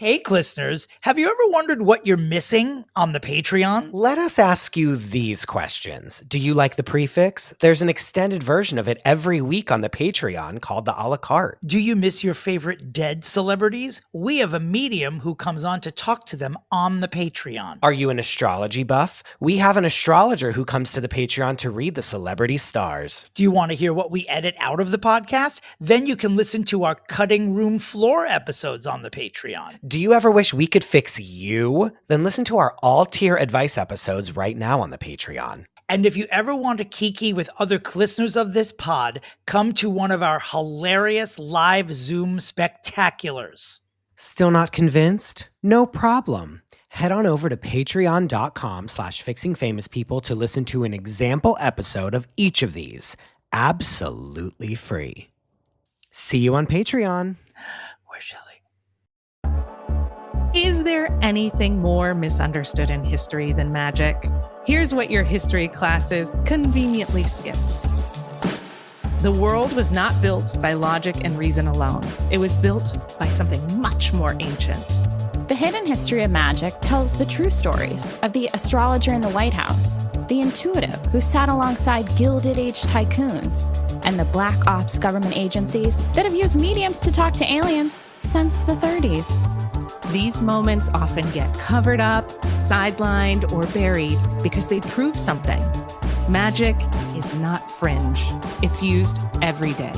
Hey, listeners, have you ever wondered what you're missing on the Patreon? Let us ask you these questions. Do you like the Pre-Fixe? There's an extended version of it every week on the Patreon called the a la carte. Do you miss your favorite dead celebrities? We have a medium who comes on to talk to them on the Patreon. Are you an astrology buff? We have an astrologer who comes to the Patreon to read the celebrity stars. Do you want to hear what we edit out of the podcast? Then you can listen to our cutting room floor episodes on the Patreon. Do you ever wish we could fix you? Then listen to our all-tier advice episodes right now on the Patreon. And if you ever want to kiki with other listeners of this pod, come to one of our hilarious live Zoom spectaculars. Still not convinced? No problem. Head on over to patreon.com/fixingfamouspeople to listen to an example episode of each of these. Absolutely free. See you on Patreon. Where's Shelley? Is there anything more misunderstood in history than magic? Here's what your history classes conveniently skipped. The world was not built by logic and reason alone. It was built by something much more ancient. The Hidden History of Magic tells the true stories of the astrologer in the White House, the intuitive who sat alongside Gilded Age tycoons, and the black ops government agencies that have used mediums to talk to aliens since the 30s. These moments often get covered up, sidelined, or buried because they prove something. Magic is not fringe. It's used every day.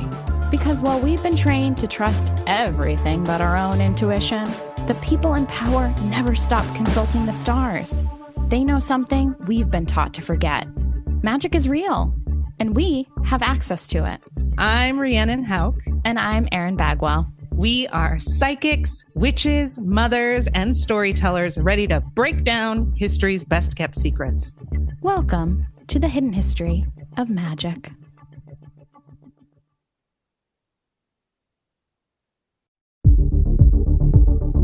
Because while we've been trained to trust everything but our own intuition, the people in power never stop consulting the stars. They know something we've been taught to forget. Magic is real, and we have access to it. I'm Rhiannon Hauk. And I'm Erin Bagwell. We are psychics, witches, mothers, and storytellers ready to break down history's best-kept secrets. Welcome to the Hidden History of Magic.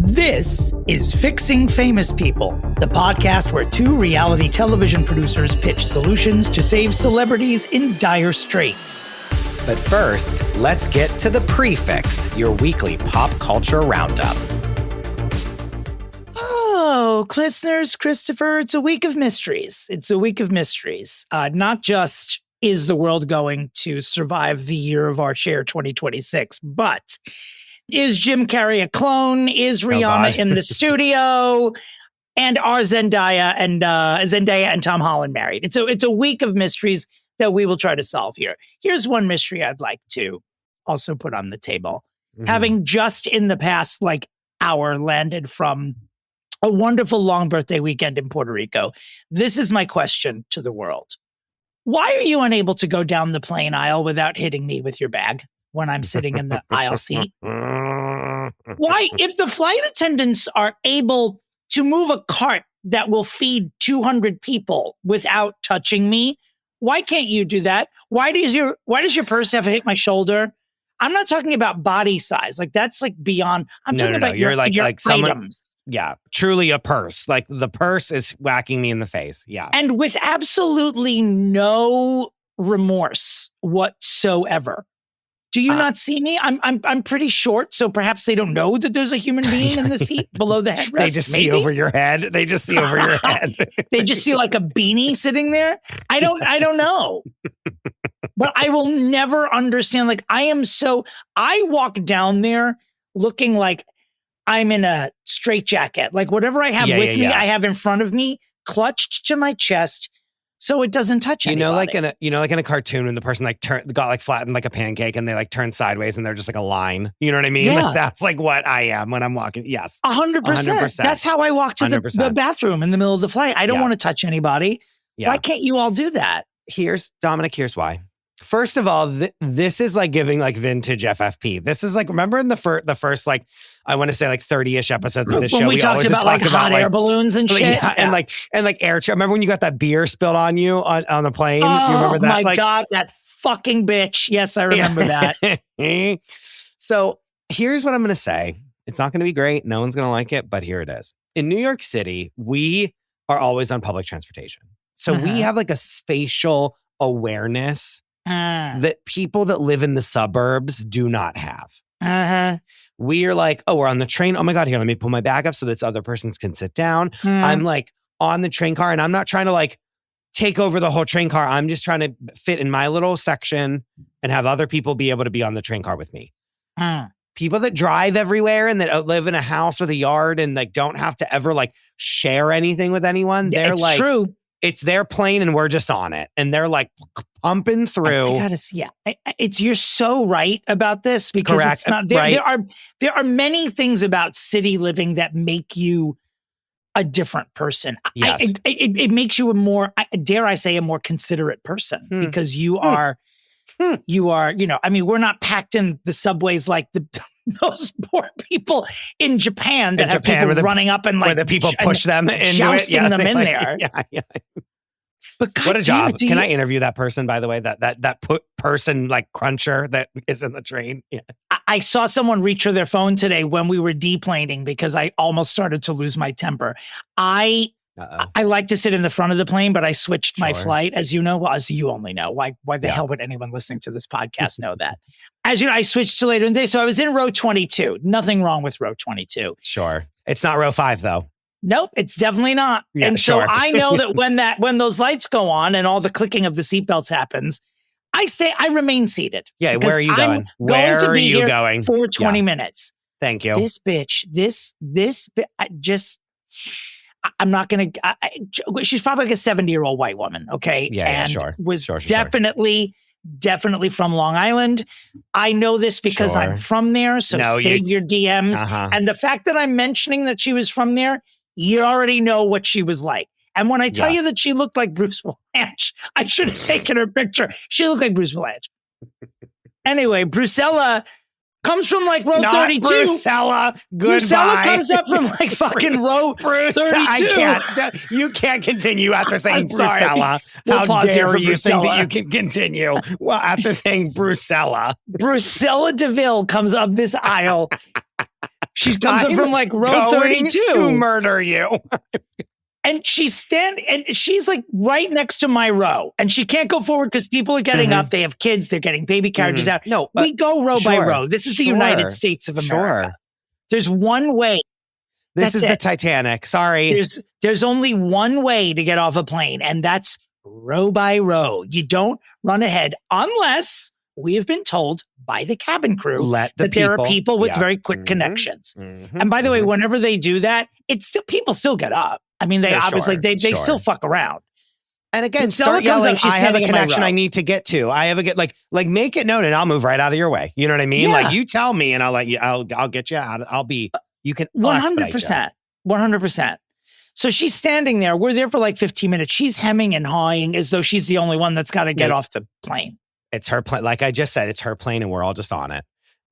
This is Fixing Famous People, the podcast where two reality television producers pitch solutions to save celebrities in dire straits. But first, let's get to the Pre-Fixe, your weekly pop culture roundup. Oh, listeners, Christopher, it's a week of mysteries. It's a week of mysteries. Not just is the world going to survive the year of our share 2026, but is Jim Carrey a clone? Is Rihanna in the studio? And are Zendaya and Tom Holland married? It's a week of mysteries that we will try to solve here. Here's one mystery I'd like to also put on the table. Mm-hmm. Having just in the past hour landed from a wonderful long birthday weekend in Puerto Rico, this is my question to the world. Why are you unable to go down the plane aisle without hitting me with your bag when I'm sitting in the aisle seat? Why, if the flight attendants are able to move a cart that will feed 200 people without touching me, why can't you do that? Why does your purse have to hit my shoulder? I'm not talking about body size. That's beyond. I'm talking about you're your someone, items. Yeah, truly a purse. The purse is whacking me in the face. Yeah. And with absolutely no remorse whatsoever. Do you not see me? I'm pretty short, so perhaps they don't know that there's a human being in the seat below the headrest. They just see over your head. They just see over your head. They just see a beanie sitting there. I don't know. But I will never understand. I walk down there looking like I'm in a straitjacket. Whatever I have with me, I have in front of me, clutched to my chest. So it doesn't touch anybody. Like in a cartoon when the person got flattened like a pancake and they turn sideways and they're just a line. You know what I mean? Yeah. That's what I am when I'm walking. Yes. 100%. That's how I walk to the bathroom in the middle of the flight. I don't want to touch anybody. Yeah. Why can't you all do that? Here's why. First of all, this is giving vintage FFP. This is remember in the first I want to say 30-ish episodes of this show. We talked about hot air balloons and shit. Yeah. And air. Remember when you got that beer spilled on you on the plane? Oh, do you remember that? My God, that fucking bitch. Yes, I remember that. So here's what I'm going to say. It's not going to be great. No one's going to like it, but here it is. In New York City, we are always on public transportation. So we have a spatial awareness that people that live in the suburbs do not have. Uh-huh. We are like, oh, we're on the train. Oh my God, here, let me pull my bag up so this other person can sit down. I'm like on the train car, and I'm not trying to like take over the whole train car. I'm just trying to fit in my little section and have other people be able to be on the train car with me. People that drive everywhere and that live in a house with a yard and like don't have to ever like share anything with anyone. They're it's like, true. It's their plane and we're just on it. And they're like pumping through. I gotta see. Yeah, you're so right about this because Correct. It's not. Right. There are many things about city living that make you a different person. Yes. It makes you a more, dare I say, a more considerate person because you are. I mean, we're not packed in the subways like those poor people in Japan that have people running up and like where the people push them into jousting them in there. Yeah. But God what a job! Can I interview that person, by the way? That person like cruncher that is in the train. Yeah. I saw someone reach for their phone today when we were deplaning because I almost started to lose my temper. I like to sit in the front of the plane, but I switched my flight, as you know. Well, as you only know. Why the hell would anyone listening to this podcast know that? As you know, I switched to later in the day. So I was in row 22. Nothing wrong with row 22. Sure. It's not row 5, though. Nope, it's definitely not. Yeah, and so I know that when those lights go on and all the clicking of the seatbelts happens, I remain seated. Yeah, where are you going? Going to be here going? For 20 minutes. Thank you. This bitch, I'm not going to, she's probably like a 70-year-old white woman, okay? Yeah, and sure. was definitely from Long Island. I know this because I'm from there, so save your DMs. And the fact that I'm mentioning that she was from there, you already know what she was like. And when I tell you that she looked like Bruce Vilanch, I should have taken her picture. She looked like Bruce Vilanch. Anyway, Brucella comes from like row 32. Brucella, goodbye. Brucella comes up from like fucking row 32. You can't continue after saying Brucella. How dare you think that you can continue? Well, after saying Brucella. Brucella DeVille comes up this aisle. She comes up from like row 32 to murder you. And she's like right next to my row. And she can't go forward because people are getting up. They have kids. They're getting baby carriages out. No, we go row by row. This is the United States of America. There's one way. This is the Titanic. Sorry. There's only one way to get off a plane, and that's row by row. You don't run ahead unless we have been told by the cabin crew that there are people with very quick connections. And by the way, whenever they do that, people still get up. I mean, they obviously, they still fuck around. And again, start yelling, I have a connection I need to get to. I have a like make it known and I'll move right out of your way. You know what I mean? Like you tell me and I'll get you out. You can 100%. 100%. So she's standing there. We're there for like 15 minutes. She's hemming and hawing as though she's the only one that's got to get off the plane. It's her plane. Like I just said, it's her plane and we're all just on it.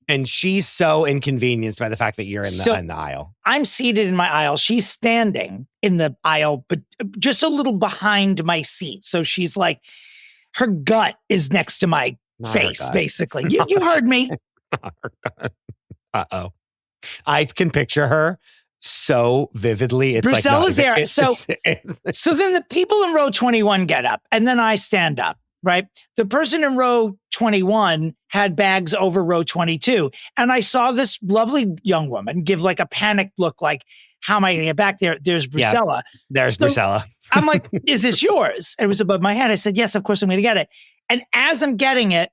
And she's so inconvenienced by the fact that you're in the aisle. I'm seated in my aisle. She's standing in the aisle, but just a little behind my seat. So she's like, her gut is next to my face, basically. You heard me. Uh-oh. I can picture her so vividly. It's Brucella's there. So then the people in row 21 get up and then I stand up. Right. The person in row 21 had bags over row 22. And I saw this lovely young woman give like a panicked look like, how am I going to get back there? There's Brucella. Yeah, there's Brucella. I'm like, is this yours? It was above my head. I said, yes, of course I'm going to get it. And as I'm getting it,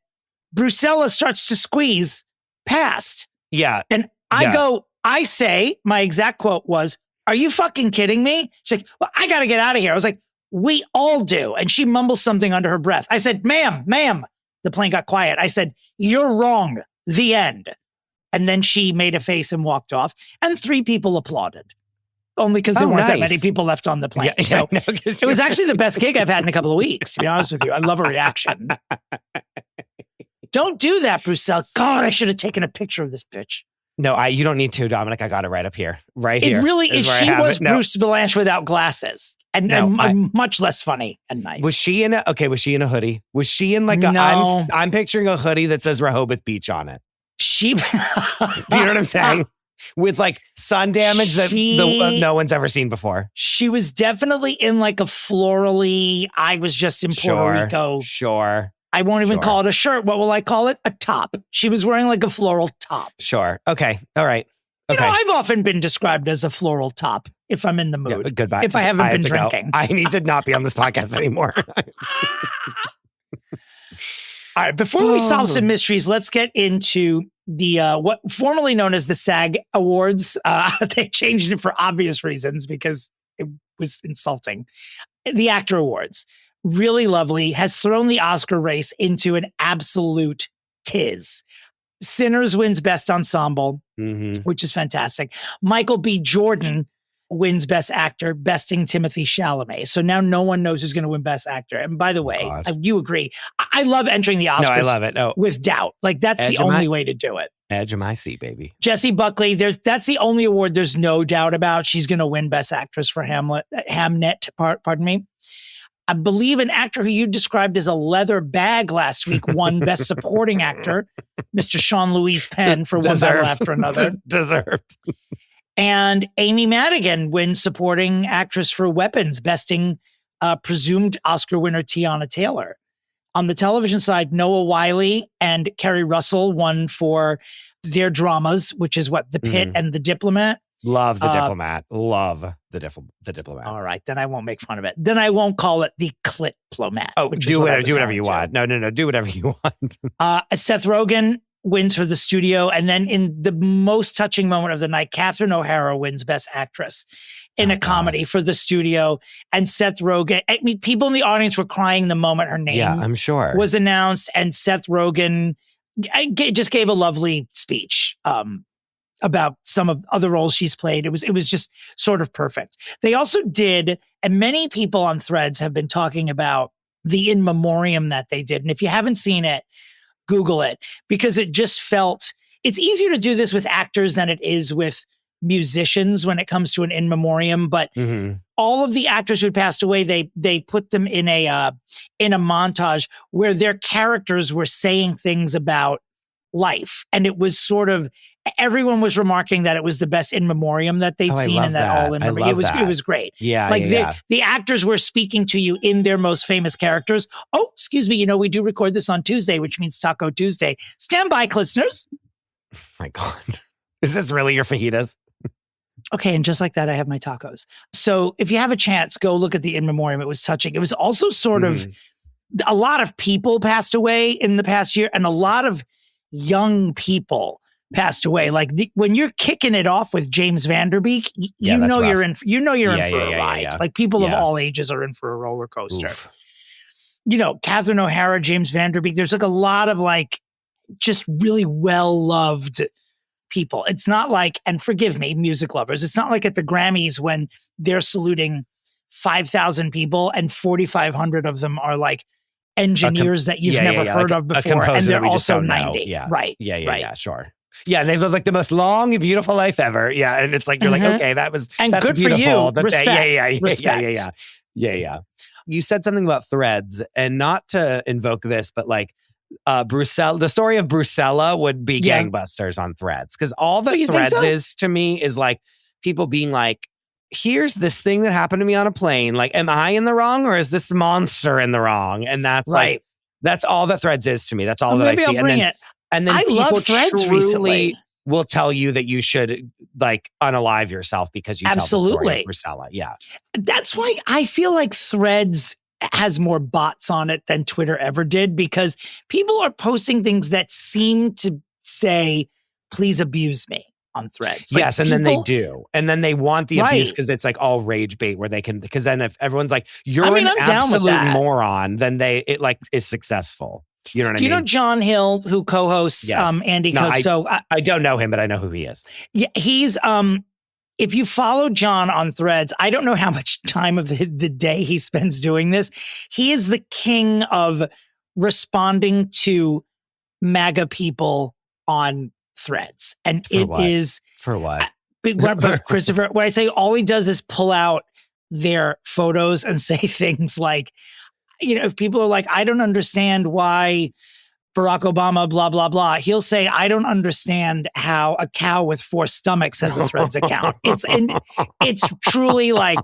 Brucella starts to squeeze past. Yeah. And I say, my exact quote was, are you fucking kidding me? She's like, well, I got to get out of here. I was like, we all do. And she mumbles something under her breath. I said, ma'am. The plane got quiet. I said, you're wrong. The end. And then she made a face and walked off. And 3 people applauded. Only because there weren't that many people left on the plane. So it was actually the best gig I've had in a couple of weeks, to be honest with you. I love a reaction. Don't do that, Brucella. God, I should have taken a picture of this bitch. No, you don't need to, Dominic. I got it right up here. Right here. It really is. She was Bruce Vilanch without glasses. And much less funny and nice. Was she in a hoodie? Was she in like I'm picturing a hoodie that says Rehoboth Beach on it. Do you know what I'm saying? With like sun damage that no one's ever seen before. She was definitely in like a florally, I was just in Puerto Rico. Sure. I won't even Sure. call it a shirt. What will I call it? A top. She was wearing like a floral top. Sure. Okay. All right. Okay. You know, I've often been described as a floral top if I'm in the mood. Yeah, goodbye. If I haven't been have to go. drinking. I need to not be on this podcast anymore. All right, before we solve some mysteries, let's get into the what formerly known as the SAG Awards. They changed it for obvious reasons because it was insulting. The Actor Awards, really lovely, has thrown the Oscar race into an absolute tiz. Sinners wins Best Ensemble, which is fantastic. Michael B. Jordan wins Best Actor, besting Timothée Chalamet. So now no one knows who's going to win Best Actor. And by the way, you agree. I love entering the Oscars. No, I love it. No. With doubt. Like that's the only way to do it. Edge of my seat, baby. Jessie Buckley, that's the only award there's no doubt about. She's going to win Best Actress for Hamnet, pardon me. I believe an actor who you described as a leather bag last week won Best Supporting Actor, Mr. Sean Louise Penn for One Battle After Another. Deserved. And Amy Madigan wins Supporting Actress for Weapons, besting presumed Oscar winner Tiana Taylor. On the television side, Noah Wyle and Kerry Russell won for their dramas, which is what, The Pit and The Diplomat. Love The Diplomat. Love The Diplomat. All right, then I won't make fun of it. Then I won't call it The Clitplomat. Oh, do whatever you want. No, do whatever you want. Seth Rogen wins for The Studio. And then in the most touching moment of the night, Catherine O'Hara wins Best Actress in a comedy for The Studio. And Seth Rogen, I mean, people in the audience were crying the moment her name I'm sure. was announced. And Seth Rogen just gave a lovely speech about some of other roles she's played. It was just sort of perfect. They also did, and many people on Threads have been talking about the in memoriam that they did. And if you haven't seen it, Google it, because it just felt, it's easier to do this with actors than it is with musicians when it comes to an in memoriam. But all of the actors who had passed away, they put them in a montage where their characters were saying things about life. And it was sort of, everyone was remarking that it was the best in memoriam that they'd seen, and that all in memoriam. It was great. Yeah. Like the actors were speaking to you in their most famous characters. Oh, excuse me. We do record this on Tuesday, which means Taco Tuesday. Stand by, listeners. Oh my God. Is this really your fajitas? Okay. And just like that, I have my tacos. So if you have a chance, go look at the in memoriam. It was touching. It was also sort of, a lot of people passed away in the past year, and a lot of young people passed away. Like when you're kicking it off with James Van Der Beek, you're in for a ride. Yeah. Like people of all ages are in for a roller coaster. Oof. Catherine O'Hara, James Van Der Beek. There's like a lot of like just really well-loved people. It's not like, and forgive me, music lovers, it's not like at the Grammys when they're saluting 5,000 people and 4,500 of them are like engineers that you've never heard of before, and they're also 90. Yeah. Right. Yeah, sure. Yeah, they've lived like the most long and beautiful life ever. Yeah, and it's like, you're like, okay, that's good beautiful. For you. Respect. Respect. Yeah. You said something about Threads, and not to invoke this, but like Brucella, the story of Brucella would be gangbusters on Threads, because all that Threads is to me is like people being like, here's this thing that happened to me on a plane. Like, am I in the wrong, or is this monster in the wrong? And that's like, that's all that Threads is to me. That's all that I see. And then I people love Threads recently will tell you that you should like unalive yourself because you tell the story of Brucella. Yeah. That's why I feel like Threads has more bots on it than Twitter ever did, because people are posting things that seem to say, please abuse me on Threads. Like yes, and then they do. And then they want the abuse because it's like all rage bait where they can, because then if everyone's like, you're an absolute moron, then it like is successful. You know what I mean? Do you know John Hill, who co-hosts Andy Coates? So I don't know him, but I know who he is. Yeah, he's if you follow John on Threads, I don't know how much time of the day he spends doing this. He is the king of responding to MAGA people on Threads. And For what? But Christopher, what I say, all he does is pull out their photos and say things like, if people are like, I don't understand why Barack Obama, blah, blah, blah. He'll say, I don't understand how a cow with 4 stomachs has a Threads account. It's truly like,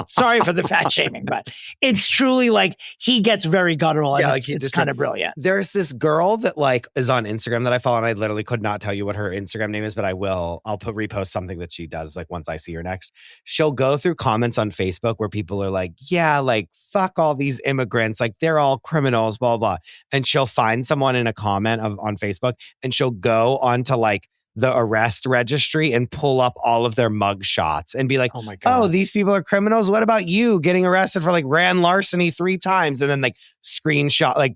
sorry for the fat shaming, but it's truly like he gets very guttural and it's kind of brilliant. There's this girl that like is on Instagram that I follow, and I literally could not tell you what her Instagram name is, but I will. I'll repost something that she does like once I see her next. She'll go through comments on Facebook where people are like, yeah, like fuck all these immigrants, like they're all criminals, blah, blah. And she'll find someone in a comment on Facebook, and she'll go onto like the arrest registry and pull up all of their mug shots and be like, oh my God, oh, these people are criminals. What about you getting arrested for like grand larceny 3 times? And then like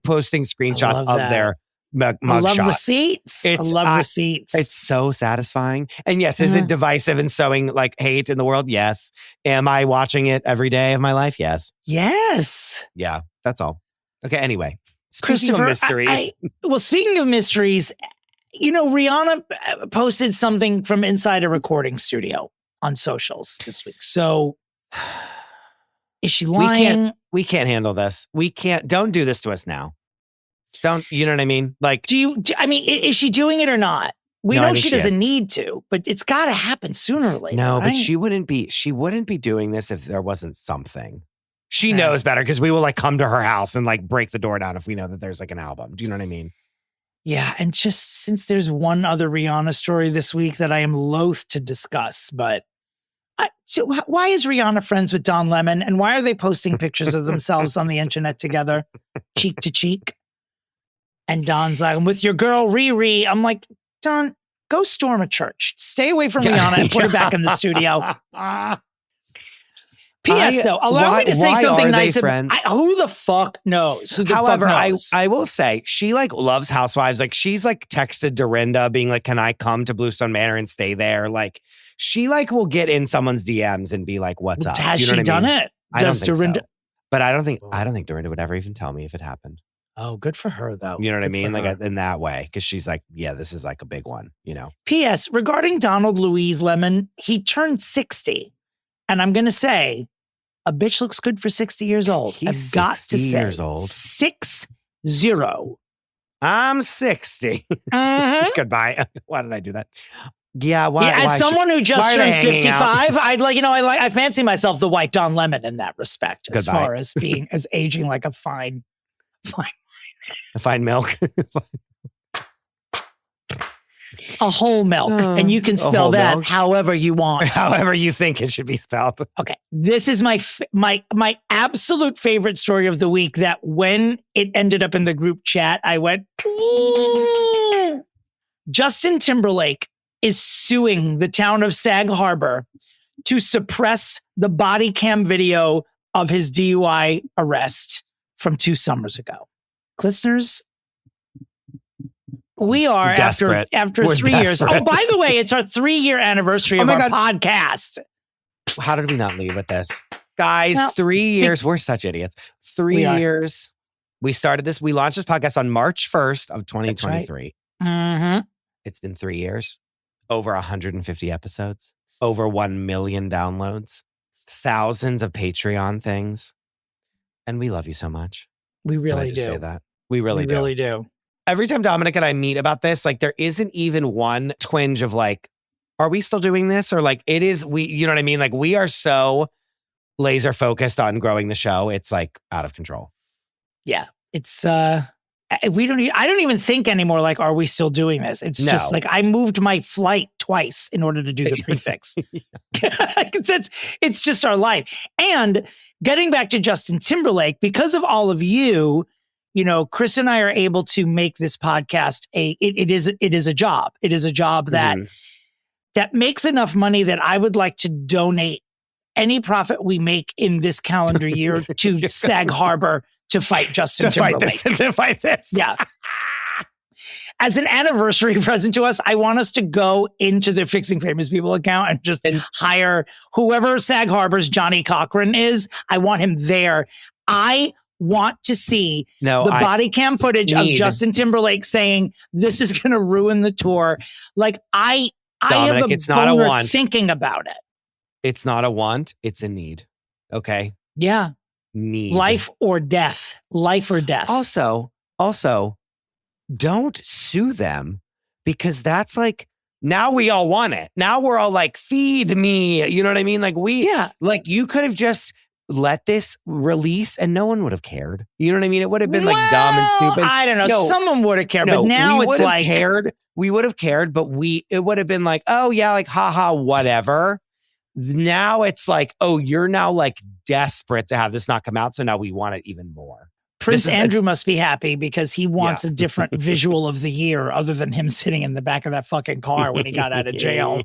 posting screenshots of their mug I love shots. Receipts. I love receipts. It's so satisfying. And yes, is it divisive and sowing like hate in the world? Yes. Am I watching it every day of my life? Yes. Yes. Yeah, that's all. Okay, anyway. Christopher, mysteries. Speaking of mysteries, Rihanna posted something from inside a recording studio on socials this week. So is she lying? We can't handle this. Don't do this to us now. Don't, you know what I mean? Like, is she doing it or not? We know she doesn't need to, but it's got to happen sooner or later. No, right? but she wouldn't be doing this if there wasn't something. She knows better because we will like come to her house and like break the door down if we know that there's like an album. Do you know what I mean? Yeah. And just since there's one other Rihanna story this week that I am loath to discuss, but so why is Rihanna friends with Don Lemon, and why are they posting pictures of themselves on the internet together, cheek to cheek? And Don's like, I'm with your girl Riri. I'm like, Don, go storm a church. Stay away from Rihanna and put her back in the studio. P.S. though, allow me to say something nice. Who the fuck knows? However, I will say she like loves Housewives. Like she's like texted Dorinda being like, can I come to Bluestone Manor and stay there? Like she like will get in someone's DMs and be like, what's up? Has she done it? Does Dorinda? So. But I don't think Dorinda would ever even tell me if it happened. Oh, good for her though. You know what I mean? Like in that way. Because she's like, yeah, this is like a big one, P.S. Regarding Donald Louise Lemon, he turned 60. And I'm going to say, a bitch looks good for 60 years old. He's I've got to say, years old. 60. I'm 60. Goodbye. Why did I do that? Yeah. As someone who just turned 55, I fancy myself the white Don Lemon in that respect, as far as being as aging like a fine milk. A whole milk. And you can spell that however you want. However you think it should be spelled. Okay. This is my absolute favorite story of the week, that when it ended up in the group chat, I went, Justin Timberlake is suing the town of Sag Harbor to suppress the body cam video of his DUI arrest from 2 summers ago. Listeners, we are desperate. after We're 3 years. desperate. Oh, by the way, it's our 3-year anniversary of our podcast. How did we not leave with this? Guys, 3 years. We're such idiots. 3 years. We started this. We launched this podcast on March 1st of 2023. Right. Mm-hmm. It's been 3 years. Over 150 episodes. Over 1 million downloads. Thousands of Patreon things. And we love you so much. We really do. Say that. We really do. Every time Dominic and I meet about this, like there isn't even one twinge of like, are we still doing this? Or like it is, you know what I mean? Like we are so laser focused on growing the show. It's like out of control. Yeah. It's, I don't even think anymore. Like, are we still doing this? It's just like, I moved my flight twice in order to do the prefix. It's just our life. And getting back to Justin Timberlake, because of all of you, Chris and I are able to make this podcast it is a job. It is a job that makes enough money that I would like to donate any profit we make in this calendar year to Sag Harbor to fight Justin Timberlake. To fight this. Yeah. As an anniversary present to us, I want us to go into the Fixing Famous People account and just hire whoever Sag Harbor's Johnny Cochran is. I want him there. I want to see the body cam footage of Justin Timberlake saying this is going to ruin the tour. Like Dominic, have a it's not a want. Thinking about it. It's not a want. It's a need. Okay. Yeah. Need. Life or death. Also, don't sue them, because that's like, now we all want it. Now we're all like, feed me. You know what I mean? Like like you could have just let this release and no one would have cared. You know what I mean? It would have been like dumb and stupid. I don't know. No, someone would have cared, but now it's like we would have cared, but it would have been like, oh yeah, like haha, whatever. Now it's like, oh, you're now like desperate to have this not come out, so now we want it even more. Prince Andrew must be happy because he wants a different visual of the year other than him sitting in the back of that fucking car when he got out of jail.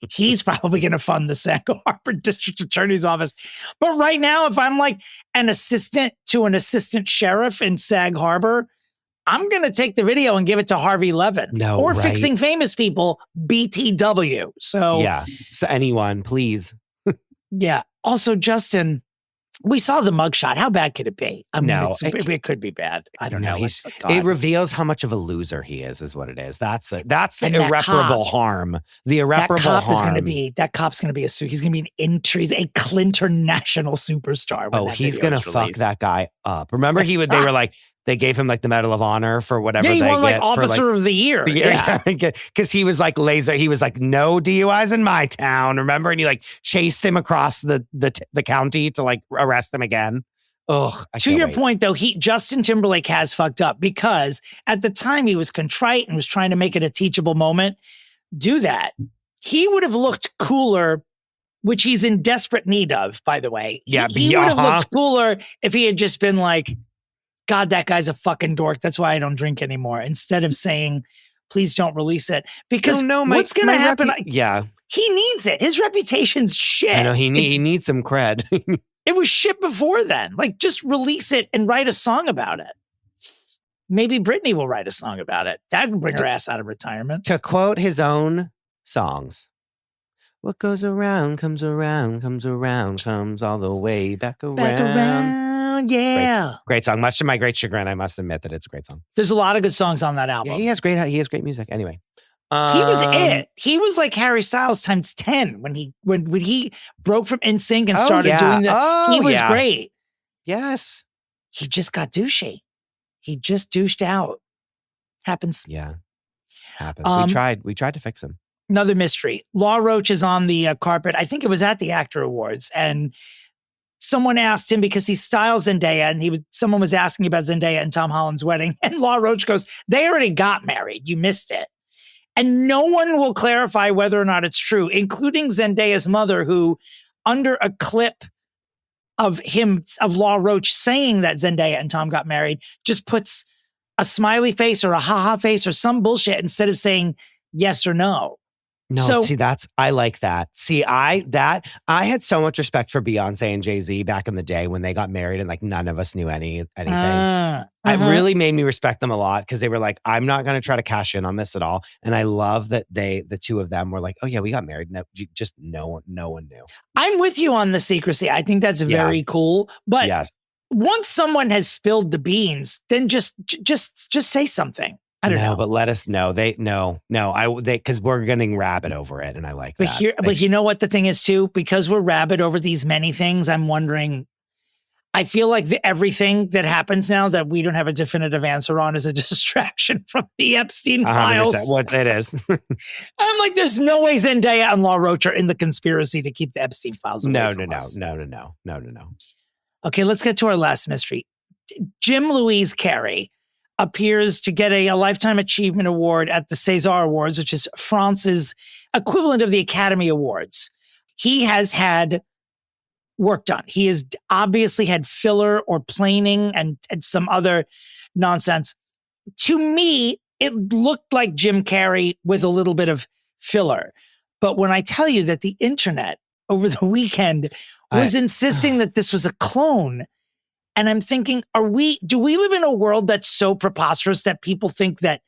He's probably going to fund the Sag Harbor District Attorney's Office. But right now, if I'm like an assistant to an assistant sheriff in Sag Harbor, I'm going to take the video and give it to Harvey Levin. Or Fixing Famous People, BTW. So anyone, please. Yeah. Also, Justin, we saw the mugshot. How bad could it be? I mean, it could be bad. I don't know. It reveals how much of a loser he is what it is. That's the irreparable harm. The irreparable harm. That cop's going to be he's going to be he's a Clinternational superstar. He's going to fuck that guy up. Remember they were like, they gave him like the Medal of Honor for whatever they won, get. Officer of the Year. Because he was like laser. He was like, no DUIs in my town. Remember? And he like chased him across the county to like arrest him again. Ugh. To your point, though, Justin Timberlake has fucked up because at the time he was contrite and was trying to make it a teachable moment. Do that. He would have looked cooler, which he's in desperate need of, by the way. He would have looked cooler if he had just been like, God, that guy's a fucking dork. That's why I don't drink anymore. Instead of saying, please don't release it. Because what's going to happen? He needs it. His reputation's shit. I know he needs some cred. It was shit before then. Like, just release it and write a song about it. Maybe Britney will write a song about it. That would bring her ass out of retirement. To quote his own songs, what goes around, comes around, comes around, comes all the way back around. Back around. Yeah. Great song. Much to my great chagrin, I must admit that it's a great song. There's a lot of good songs on that album. Yeah, he has great music. Anyway. He was it. He was like Harry Styles times 10 when he broke from NSYNC and started doing that. He was great. Yes. He just got douchey. He just douched out. Happens. Yeah. Happens. We tried to fix him. Another mystery. Law Roach is on the carpet. I think it was at the Actor Awards, and someone asked him because he styles Zendaya, and someone was asking about Zendaya and Tom Holland's wedding, and Law Roach goes, "They already got married. You missed it." And no one will clarify whether or not it's true, including Zendaya's mother, who, under a clip of Law Roach saying that Zendaya and Tom got married, just puts a smiley face or a haha face or some bullshit instead of saying yes or no. No, I like that. See, I had so much respect for Beyonce and Jay-Z back in the day when they got married and like none of us knew anything. It really made me respect them a lot because they were like, I'm not going to try to cash in on this at all. And I love that the two of them were like, oh yeah, we got married. No, just no one knew. I'm with you on the secrecy. I think that's very cool. But once someone has spilled the beans, then just say something. I don't know. But let us know. Because we're getting rabid over it, and I like that. But you know what the thing is too? Because we're rabid over these many things, I'm wondering, I feel like everything that happens now that we don't have a definitive answer on is a distraction from the Epstein files. 100%. What it is. I'm like, there's no way Zendaya and Law Roach are in the conspiracy to keep the Epstein files away No. Okay, let's get to our last mystery. Jim Louise Carey appears to get a Lifetime Achievement Award at the César Awards, which is France's equivalent of the Academy Awards. He has had work done. He has obviously had filler or planing and some other nonsense. To me, it looked like Jim Carrey with a little bit of filler. But when I tell you that the internet over the weekend was insisting that this was a clone, and I'm thinking, do we live in a world that's so preposterous that people think that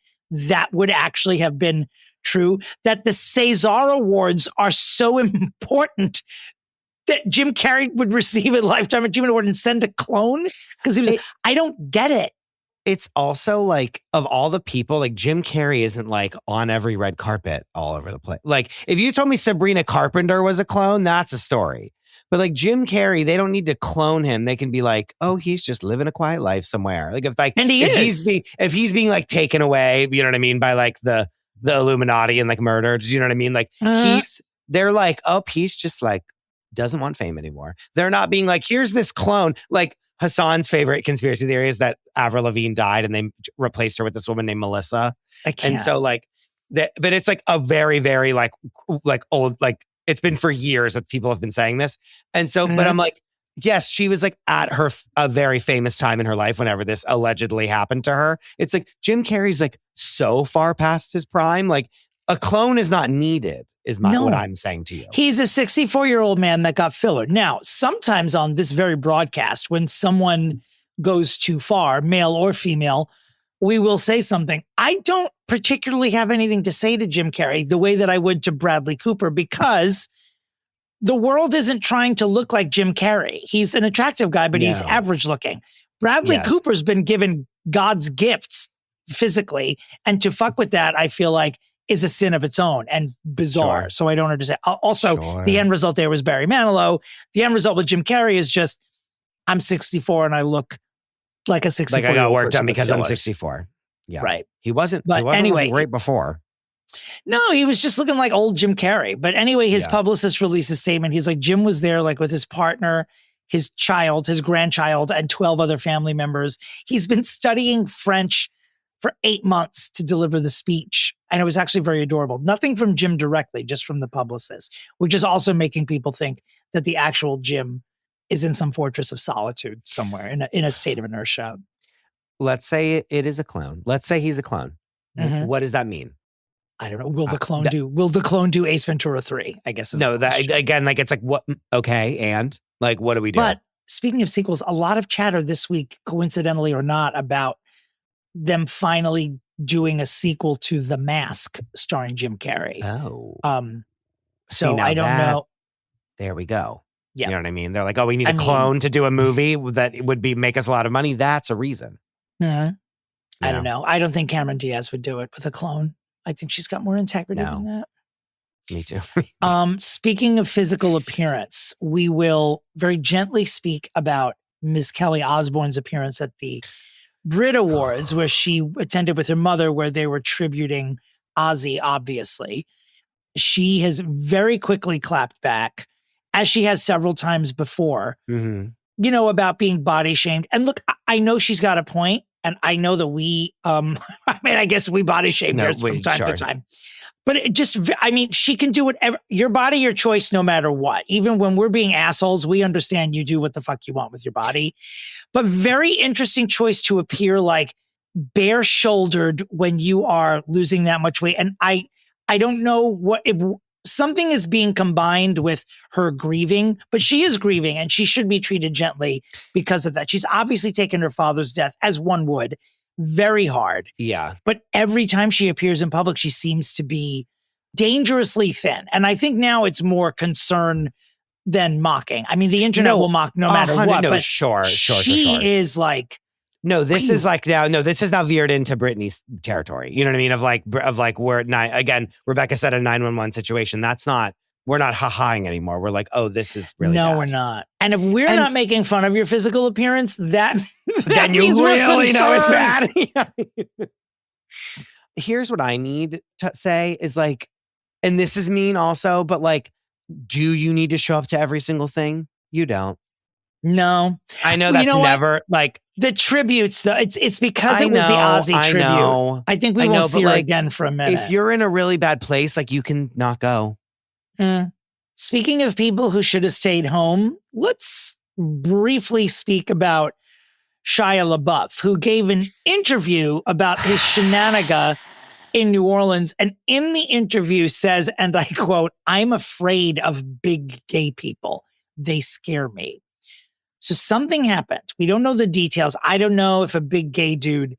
would actually have been true? That the César Awards are so important that Jim Carrey would receive a Lifetime Achievement Award and send a clone? Because I don't get it. It's also like, of all the people, like Jim Carrey isn't like on every red carpet all over the place. Like if you told me Sabrina Carpenter was a clone, that's a story. But like Jim Carrey, they don't need to clone him. They can be like, oh, he's just living a quiet life somewhere. Like and if he's being like taken away, you know what I mean, by like the Illuminati and like murdered, you know what I mean? Like they're like, oh, he's just like doesn't want fame anymore. They're not being like, here's this clone. Like Hassan's favorite conspiracy theory is that Avril Lavigne died and they replaced her with this woman named Melissa. I can't. And so like that, but it's like a very, very like old, like it's been for years that people have been saying this. And so, but I'm like, yes, she was like at a very famous time in her life whenever this allegedly happened to her. It's like Jim Carrey's like so far past his prime. Like a clone is not needed. What I'm saying to you. He's a 64-year-old man that got filler. Now, sometimes on this very broadcast, when someone goes too far, male or female, we will say something. I don't particularly have anything to say to Jim Carrey the way that I would to Bradley Cooper, because the world isn't trying to look like Jim Carrey. He's an attractive guy, but he's average looking. Bradley Cooper's been given God's gifts physically, and to fuck with that, I feel like is a sin of its own and bizarre. Sure. So I don't understand. Also, the end result there was Barry Manilow. The end result with Jim Carrey is just, I'm 64 and I look like a 64. Like I got work done because I'm 64. Yeah. Right. He wasn't anyway, right before. No, he was just looking like old Jim Carrey. But anyway, his publicist released a statement. He's like, Jim was there like with his partner, his child, his grandchild, and 12 other family members. He's been studying French for 8 months to deliver the speech. And it was actually very adorable. Nothing from Jim directly, just from the publicist, which is also making people think that the actual Jim is in some fortress of solitude somewhere in a state of inertia. Let's say it is a clone. Let's say he's a clone. What does that mean? I don't know. Will the clone do Ace Ventura 3? I guess. No, that again, like it's like what? Okay, and like what do we do? But speaking of sequels, a lot of chatter this week, coincidentally or not, about them finally doing a sequel to The Mask starring Jim Carrey. Oh. So I don't know. There we go. Yeah. You know what I mean? They're like, oh, we need a clone to do a movie that would make us a lot of money. That's a reason. I don't know. I don't think Cameron Diaz would do it with a clone. I think she's got more integrity than that. Me too. Speaking of physical appearance, we will very gently speak about Miss Kelly Osbourne's appearance at the Brit Awards, where she attended with her mother, where they were tributing Ozzy, obviously. She has very quickly clapped back, as she has several times before, about being body shamed. And look, I know she's got a point, and I know that we, I guess we body shame her from time to time. But she can do whatever, your body, your choice, no matter what. Even when we're being assholes, we understand you do what the fuck you want with your body. But very interesting choice to appear like bare shouldered when you are losing that much weight. And I don't know something is being combined with her grieving, but she is grieving and she should be treated gently because of that. She's obviously taken her father's death, as one would, very hard. Yeah. But every time she appears in public, she seems to be dangerously thin. And I think now it's more concern than mocking. I mean, the internet will mock no matter what. No, but sure. She is like, this is now veered into Britney's territory. You know what I mean? Of like we're again, Rebecca said a 911 situation. We're not ha-haing anymore. We're like, oh, this is really bad. We're not. And if we're not making fun of your physical appearance, that then means you we're really know it's bad. concerned. Here's what I need to say is like, and this is mean also, but like, do you need to show up to every single thing? You don't. No. I know that's never like the tributes though. It's because it was the Ozzy tribute. I think we won't see her again for a minute. If you're in a really bad place, like you can not go. Speaking of people who should have stayed home, let's briefly speak about Shia LaBeouf, who gave an interview about his shenanigan in New Orleans. And in the interview says, and I quote, "I'm afraid of big gay people. They scare me." So something happened. We don't know the details. I don't know if a big gay dude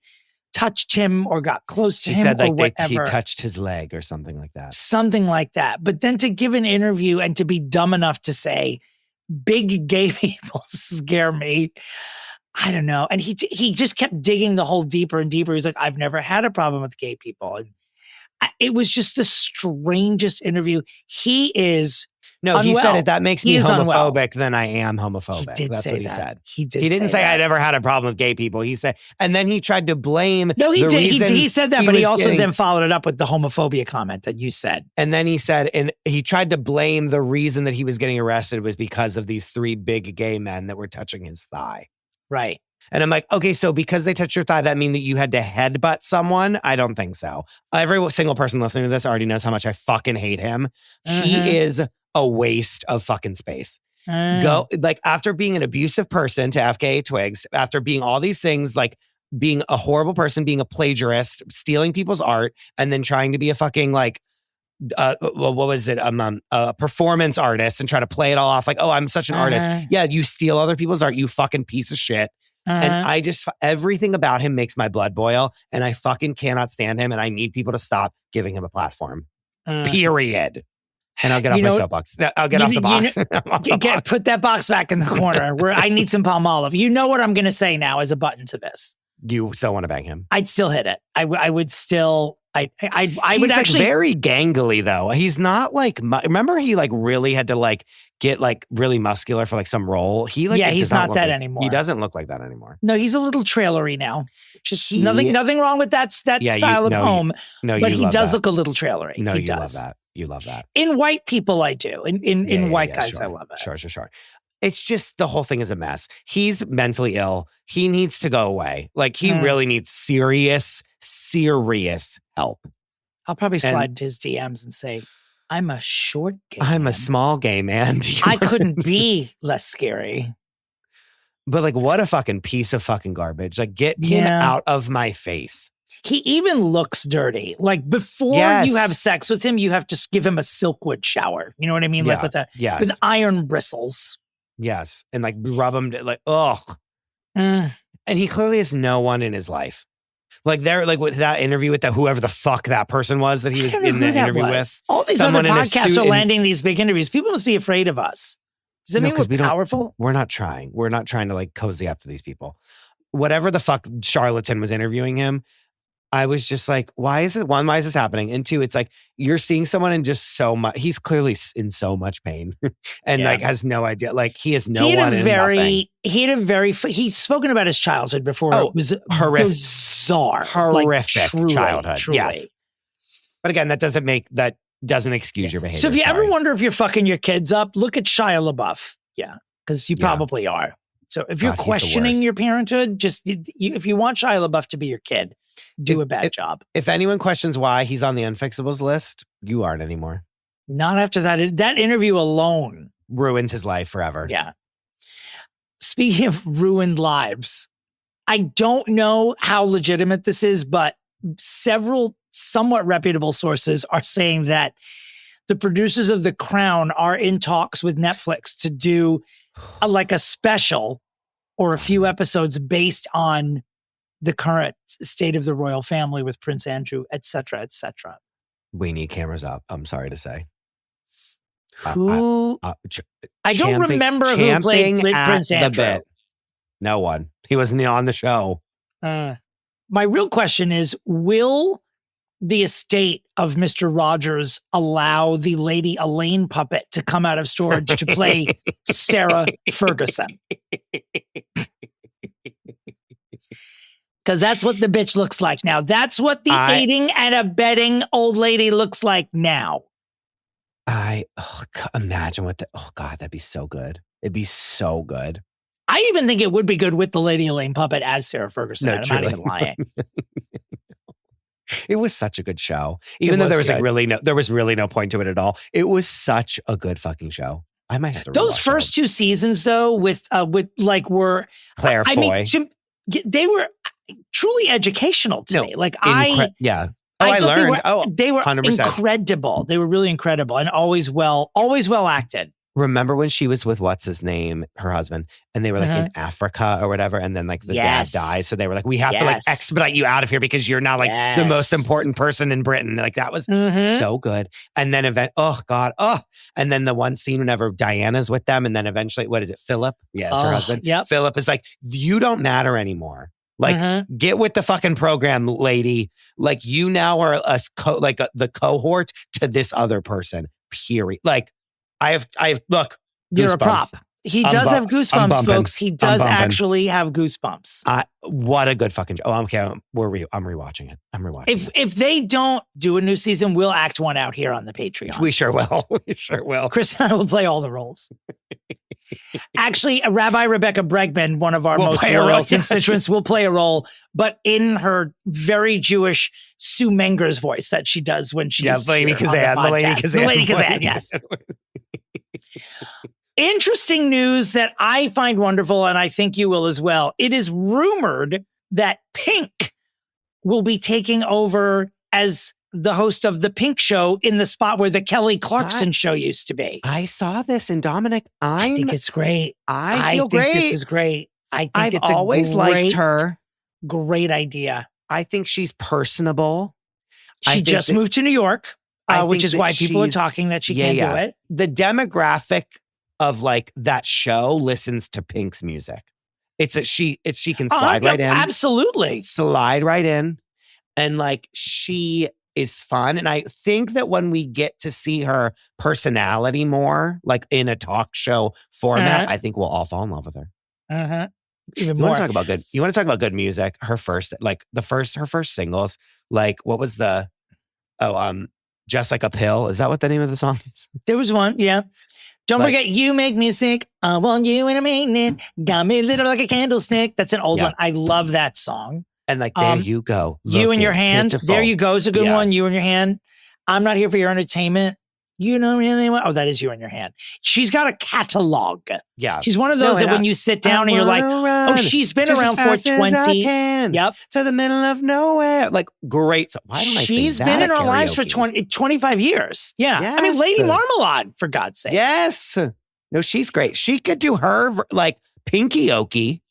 touched him or got close to him. He said like he touched his leg or something like that. Something like that. But then to give an interview and to be dumb enough to say, big gay people scare me. I don't know. And he just kept digging the hole deeper and deeper. He's like, I've never had a problem with gay people. And it was just the strangest interview. He is No, he said it. That makes me homophobic than I am homophobic. He did That's say what he that. said. He didn't say I never had a problem with gay people. He said, and then he tried to blame. No, he did. He said that, but he also then followed it up with the homophobia comment that you said. And then he said, and he tried to blame the reason that he was getting arrested was because of these 3 big gay men that were touching his thigh. Right. And I'm like, okay, so because they touched your thigh, that mean that you had to headbutt someone? I don't think so. Every single person listening to this already knows how much I fucking hate him. He is a waste of fucking space. Go, like, after being an abusive person to FKA Twigs, after being all these things, like being a horrible person, being a plagiarist, stealing people's art, and then trying to be a fucking like, what was it? A performance artist and try to play it all off like, oh, I'm such an artist. Yeah, you steal other people's art, you fucking piece of shit. And I just, everything about him makes my blood boil, and I fucking cannot stand him, and I need people to stop giving him a platform. Period. And I'll get off my soapbox. I'll get off the box. Put that box back in the corner where I need some Palmolive. You know what I'm going to say now as a button to this. You still want to bang him? I'd still hit it. I would still... I He's would actually like very gangly though. He's not like remember he like really had to like get like really muscular for like some role. He like he's not that anymore. He doesn't look like that anymore. No, he's a little trailery now. Just nothing wrong with that style of home. But he does look a little trailery. No, he you does. love that. You love that. In white people, I do. In white guys, sure. I love it. Sure. It's just the whole thing is a mess. He's mentally ill. He needs to go away. Like he really needs serious help. I'll probably slide into his DMs and say, I'm a short gay I'm man. a small gay man. I couldn't be less scary. But like, what a fucking piece of fucking garbage. Like, get him out of my face. He even looks dirty. Like before you have sex with him, you have to give him a silkwood shower. You know what I mean? Like with iron bristles. Yes. And like rub him like, ugh. And he clearly has no one in his life. Like they're like with that interview with whoever the fuck that person was that he was in the interview with. All these other podcasts are landing these big interviews. People must be afraid of us. Does that mean we're powerful? We're not trying. We're not trying to like cozy up to these people. Whatever the fuck charlatan was interviewing him, I was just like, why is this happening? And 2, it's like, you're seeing someone in just so much, he's clearly in so much pain and like has no idea. Like he has no one in nothing. He's spoken about his childhood before. It was horrific, bizarre, horrific childhood. Truly. Yes. But again, that doesn't excuse your behavior. So if you ever wonder if you're fucking your kids up, look at Shia LaBeouf. Yeah. Because you probably are. So if you're questioning your parenthood, just if you want Shia LaBeouf to be your kid, do a bad job. If anyone questions why he's on the unfixables list, you aren't anymore. Not after that. That interview alone ruins his life forever. Yeah. Speaking of ruined lives, I don't know how legitimate this is, but several somewhat reputable sources are saying that the producers of The Crown are in talks with Netflix to do a special or a few episodes based on the current state of the royal family with Prince Andrew, et cetera, et cetera. We need cameras up. I'm sorry to say. I don't remember who played Prince Andrew. No one. He wasn't on the show. My real question is, will the estate of Mr. Rogers allow the Lady Elaine puppet to come out of storage to play Sarah Ferguson? Because that's what the bitch looks like now. That's what the aiding and abetting old lady looks like now. Imagine that'd be so good. It'd be so good. I even think it would be good with the Lady Elaine puppet as Sarah Ferguson. No, I'm not even lying. It was such a good show. Even though there was really no point to it at all. It was such a good fucking show. I might have to those first 2 seasons though with were Claire Foy. They were truly educational to me. Like I learned. They were 100%. incredible. They were really incredible and always well acted. Remember when she was with what's his name, her husband, and they were like in Africa or whatever, and then like the dad died, so they were like, we have to like expedite you out of here because you're now like the most important person in Britain. Like that was so good. And then and then the one scene whenever Diana's with them, and then eventually, what is it, Philip? Yes, her husband. Yep. Philip is like, you don't matter anymore. Like, get with the fucking program, lady. Like, you now are the cohort to this other person. Period. Like. Look, You're a prop. goosebumps. He does have goosebumps, folks. He does bumping. actually have goosebumps. What a good fucking show. Oh, okay. I'm rewatching it. If they don't do a new season, we'll act one out here on the Patreon. We sure will. Chris and I will play all the roles. Actually, Rabbi Rebecca Bregman, one of our most loyal constituents, will play a role, but in her very Jewish Sue Menger's voice that she does when she's The Lady Kazan, yes. Interesting news that I find wonderful, and I think you will as well. It is rumored that Pink will be taking over as the host of The Pink Show in the spot where the Kelly Clarkson show used to be. I saw this, and Dominic, I think it's great. I feel think great. This is great. I've always liked her. Great idea. I think she's personable. She just moved to New York, which is why people are talking that she can't do it. The demographic of like that show listens to Pink's music. She can slide right in. Absolutely. Slide right in. And like she is fun. And I think that when we get to see her personality more, like in a talk show format, I think we'll all fall in love with her. Even You more. want to talk about good music? Her first singles, like what was Just Like a Pill? Is that what the name of the song is? There was one, yeah. Don't forget, You Make Me Sick. I want you in a minute. Got me lit up like a candlestick. That's an old one. I love that song. And like, there you go. You in Your Hand. There You Go is a good one. You in Your Hand. I'm Not Here for Your Entertainment. You don't really want. Oh, that is You in Your Hand. She's got a catalog. Yeah. She's one of those that when you sit down and you're like, oh, she's been around for 20. Yep. To the middle of nowhere. Like, great. Why don't I sing She's that been in at our lives for karaoke? 25 years. Yeah. Yes. I mean, Lady Marmalade, for God's sake. Yes. No, she's great. She could do her like Pinky Okie.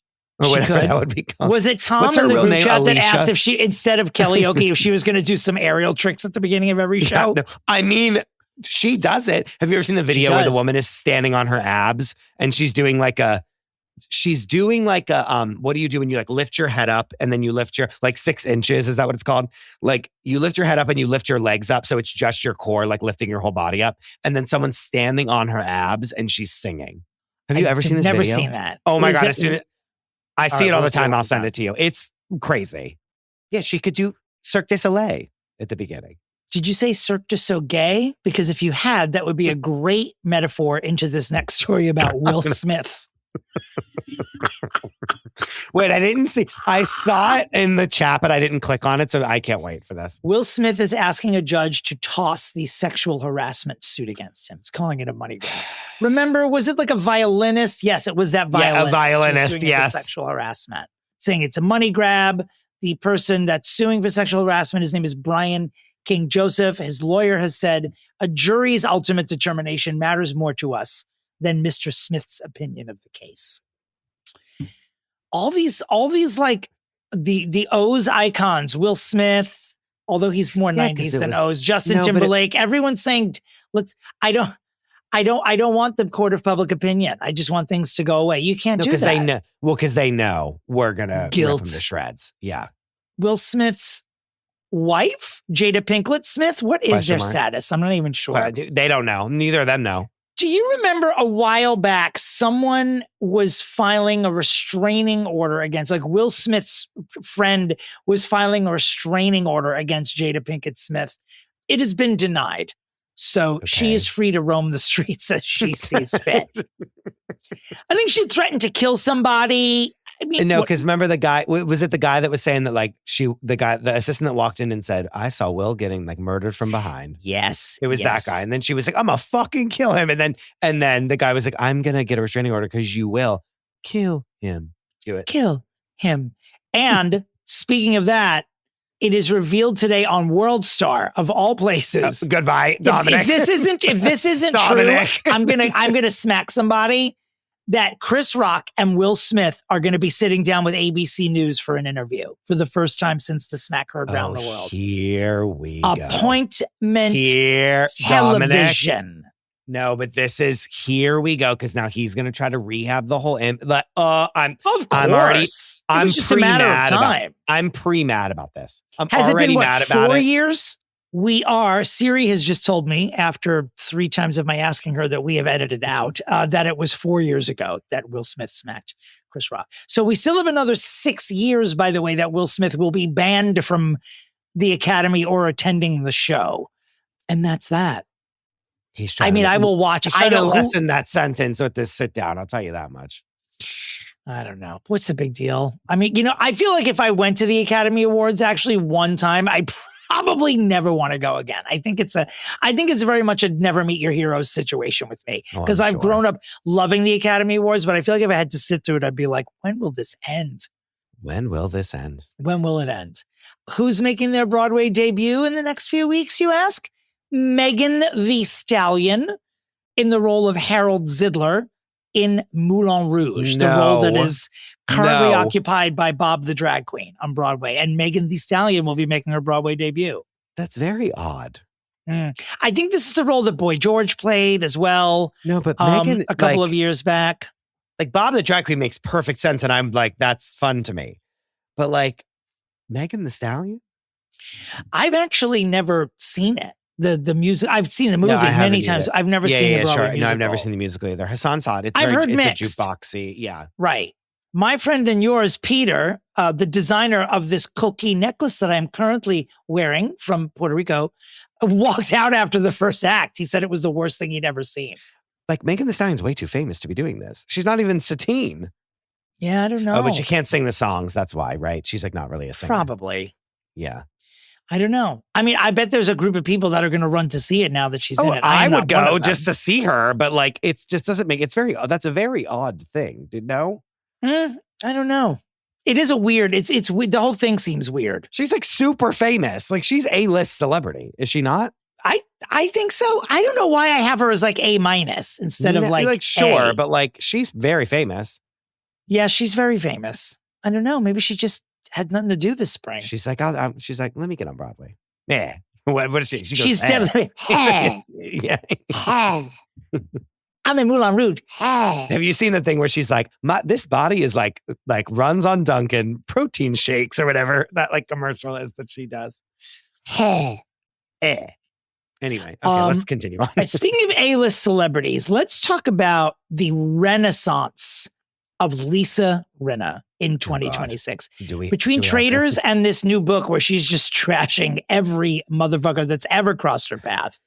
Or whatever that would be called. Was it Tom in the group chat that asked if she, instead of Kelly Okie, if she was going to do some aerial tricks at the beginning of every show? No. I mean, she does it. Have you ever seen the video where the woman is standing on her abs and she's doing like what do you do when you like lift your head up and then you lift your like 6 inches? Is that what it's called? Like you lift your head up and you lift your legs up. So it's just your core, like lifting your whole body up. And then someone's standing on her abs and she's singing. Have you ever seen this video? Never seen that. Oh my God. I see it all the time. I'll send it to you. It's crazy. Yeah, she could do Cirque du Soleil at the beginning. Did you say Cirque du Soleil? Because if you had, that would be a great metaphor into this next story about Will Smith. Wait, I didn't see. I saw it in the chat, but I didn't click on it, so I can't wait for this. Will Smith is asking a judge to toss the sexual harassment suit against him. He's calling it a money grab. Remember, was it like a violinist? Yes, it was that violinist. Yeah, a violinist, yes. Sexual harassment. Saying it's a money grab. The person that's suing for sexual harassment, his name is Brian King Joseph. His lawyer has said a jury's ultimate determination matters more to us than Mr. Smith's opinion of the case. All these like the O's icons, Will Smith, although he's more 90s than O's, Justin Timberlake, everyone's saying, I don't want the court of public opinion. I just want things to go away. You can't do that. Because they know we're going to rip them to shreds. Yeah. Will Smith's wife, Jada Pinkett Smith, what is their status? I'm not even sure. They don't know. Neither of them know. Do you remember a while back, someone was filing a restraining order against, like Will Smith's friend was filing a restraining order against Jada Pinkett Smith. It has been denied. So she is free to roam the streets as she sees fit. I think she threatened to kill somebody. I mean, no, because remember the guy, was it the guy that was saying that like the assistant that walked in and said, I saw Will getting like murdered from behind. Yes. It was that guy. And then she was like, I'm gonna fucking kill him. And then the guy was like, I'm going to get a restraining order because you will kill him. Do it. Kill him. And speaking of that, it is revealed today on World Star of all places. Goodbye, Dominic. If this isn't true, I'm gonna smack somebody. That Chris Rock and Will Smith are going to be sitting down with ABC News for an interview for the first time since the smack heard around the world. Here we go. Appointment television. Dominic. No, but this is here we go because now he's going to try to rehab the whole. I'm just a matter of time. I'm pre-mad about this. Has it been 4 years? We are. Siri has just told me after 3 times of my asking her that we have edited out that it was 4 years ago that Will Smith smacked Chris Rock. So we still have another 6 years, by the way, that Will Smith will be banned from the Academy or attending the show. And that's that. I will watch. I don't lessen that sentence with this sit down. I'll tell you that much. I don't know. What's the big deal? I mean, I feel like if I went to the Academy Awards actually one time, I probably never want to go again. I think it's very much a never meet your heroes situation with me because I've grown up loving the Academy Awards, but I feel like if I had to sit through it, I'd be like, when will this end? When will this end? When will it end? Who's making their Broadway debut in the next few weeks, you ask? Megan Thee Stallion in the role of Harold Zidler in Moulin Rouge, the role that is currently occupied by Bob the Drag Queen on Broadway. And Megan Thee Stallion will be making her Broadway debut. That's very odd. I think this is the role that Boy George played as well. No, but Megan, a couple of years back. Like Bob the Drag Queen makes perfect sense. And I'm like, that's fun to me. But like Megan Thee Stallion? I've actually never seen it. The music, I've seen the movie many times. I've never seen the Broadway musical. No, I've never seen the musical either. Hassan saw it. I've heard mixed. It's a jukeboxy. Yeah. Right. My friend and yours, Peter, the designer of this coquille necklace that I'm currently wearing from Puerto Rico, walked out after the first act. He said it was the worst thing he'd ever seen. Like Megan Thee Stallion's way too famous to be doing this. She's not even Satine. Yeah, I don't know. Oh, but she can't sing the songs. That's why, right? She's like not really a singer. Probably. Yeah. I don't know. I mean, I bet there's a group of people that are going to run to see it now that she's in it. I would go just to see her, but like, it just doesn't make, that's a very odd thing. No? I don't know. It is a weird, it's the whole thing seems weird. She's like super famous. Like she's A-list celebrity. Is she not? I think so. I don't know why I have her as like A- instead of like sure, A. But like she's very famous. Yeah, she's very famous. I don't know. Maybe she just had nothing to do this spring. She's like, she's like, let me get on Broadway. Yeah. What is she? She goes, she's definitely, hey. Yeah. Hey. I'm in Moulin Rouge. Hey. Have you seen the thing where she's like, this body is like runs on Dunkin' protein shakes or whatever that like commercial is that she does. Hey. Anyway, okay, let's continue on. Right, speaking of A-list celebrities, let's talk about the renaissance of Lisa Rinna in 2026. Between Traitors and this new book where she's just trashing every motherfucker that's ever crossed her path.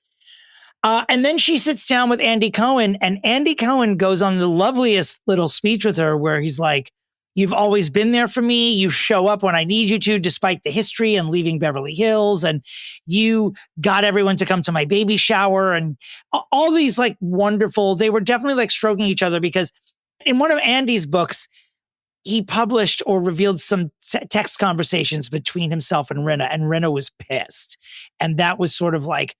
And then she sits down with Andy Cohen, and Andy Cohen goes on the loveliest little speech with her where he's like, you've always been there for me. You show up when I need you to, despite the history and leaving Beverly Hills. And you got everyone to come to my baby shower and all these like wonderful, they were definitely like stroking each other because in one of Andy's books, he published or revealed some text conversations between himself and Rinna was pissed. And that was sort of like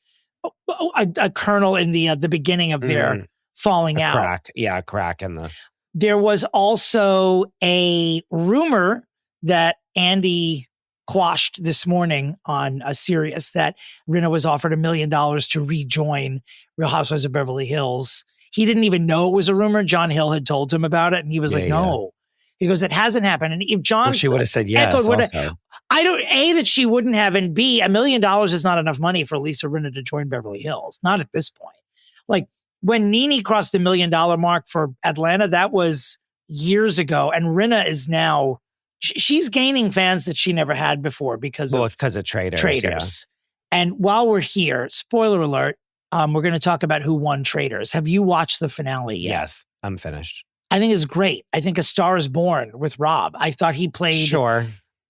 a kernel in the beginning of their falling out. A crack in the... There was also a rumor that Andy quashed this morning on a Sirius that Rinna was offered $1 million to rejoin Real Housewives of Beverly Hills. He didn't even know it was a rumor. John Hill had told him about it, and he was like, "No." He goes, "It hasn't happened." And if John, she would have said yes. I don't. A, that she wouldn't have, and B, $1 million is not enough money for Lisa Rinna to join Beverly Hills. Not at this point. Like when NeNe crossed the $1 million mark for Atlanta, that was years ago, and Rinna is now she's gaining fans that she never had before because of Traitors. Yeah. And while we're here, spoiler alert. We're going to talk about who won Traitors. Have you watched the finale yet? Yes, I'm finished. I think it's great. I think A Star Is Born with Rob. I thought he played a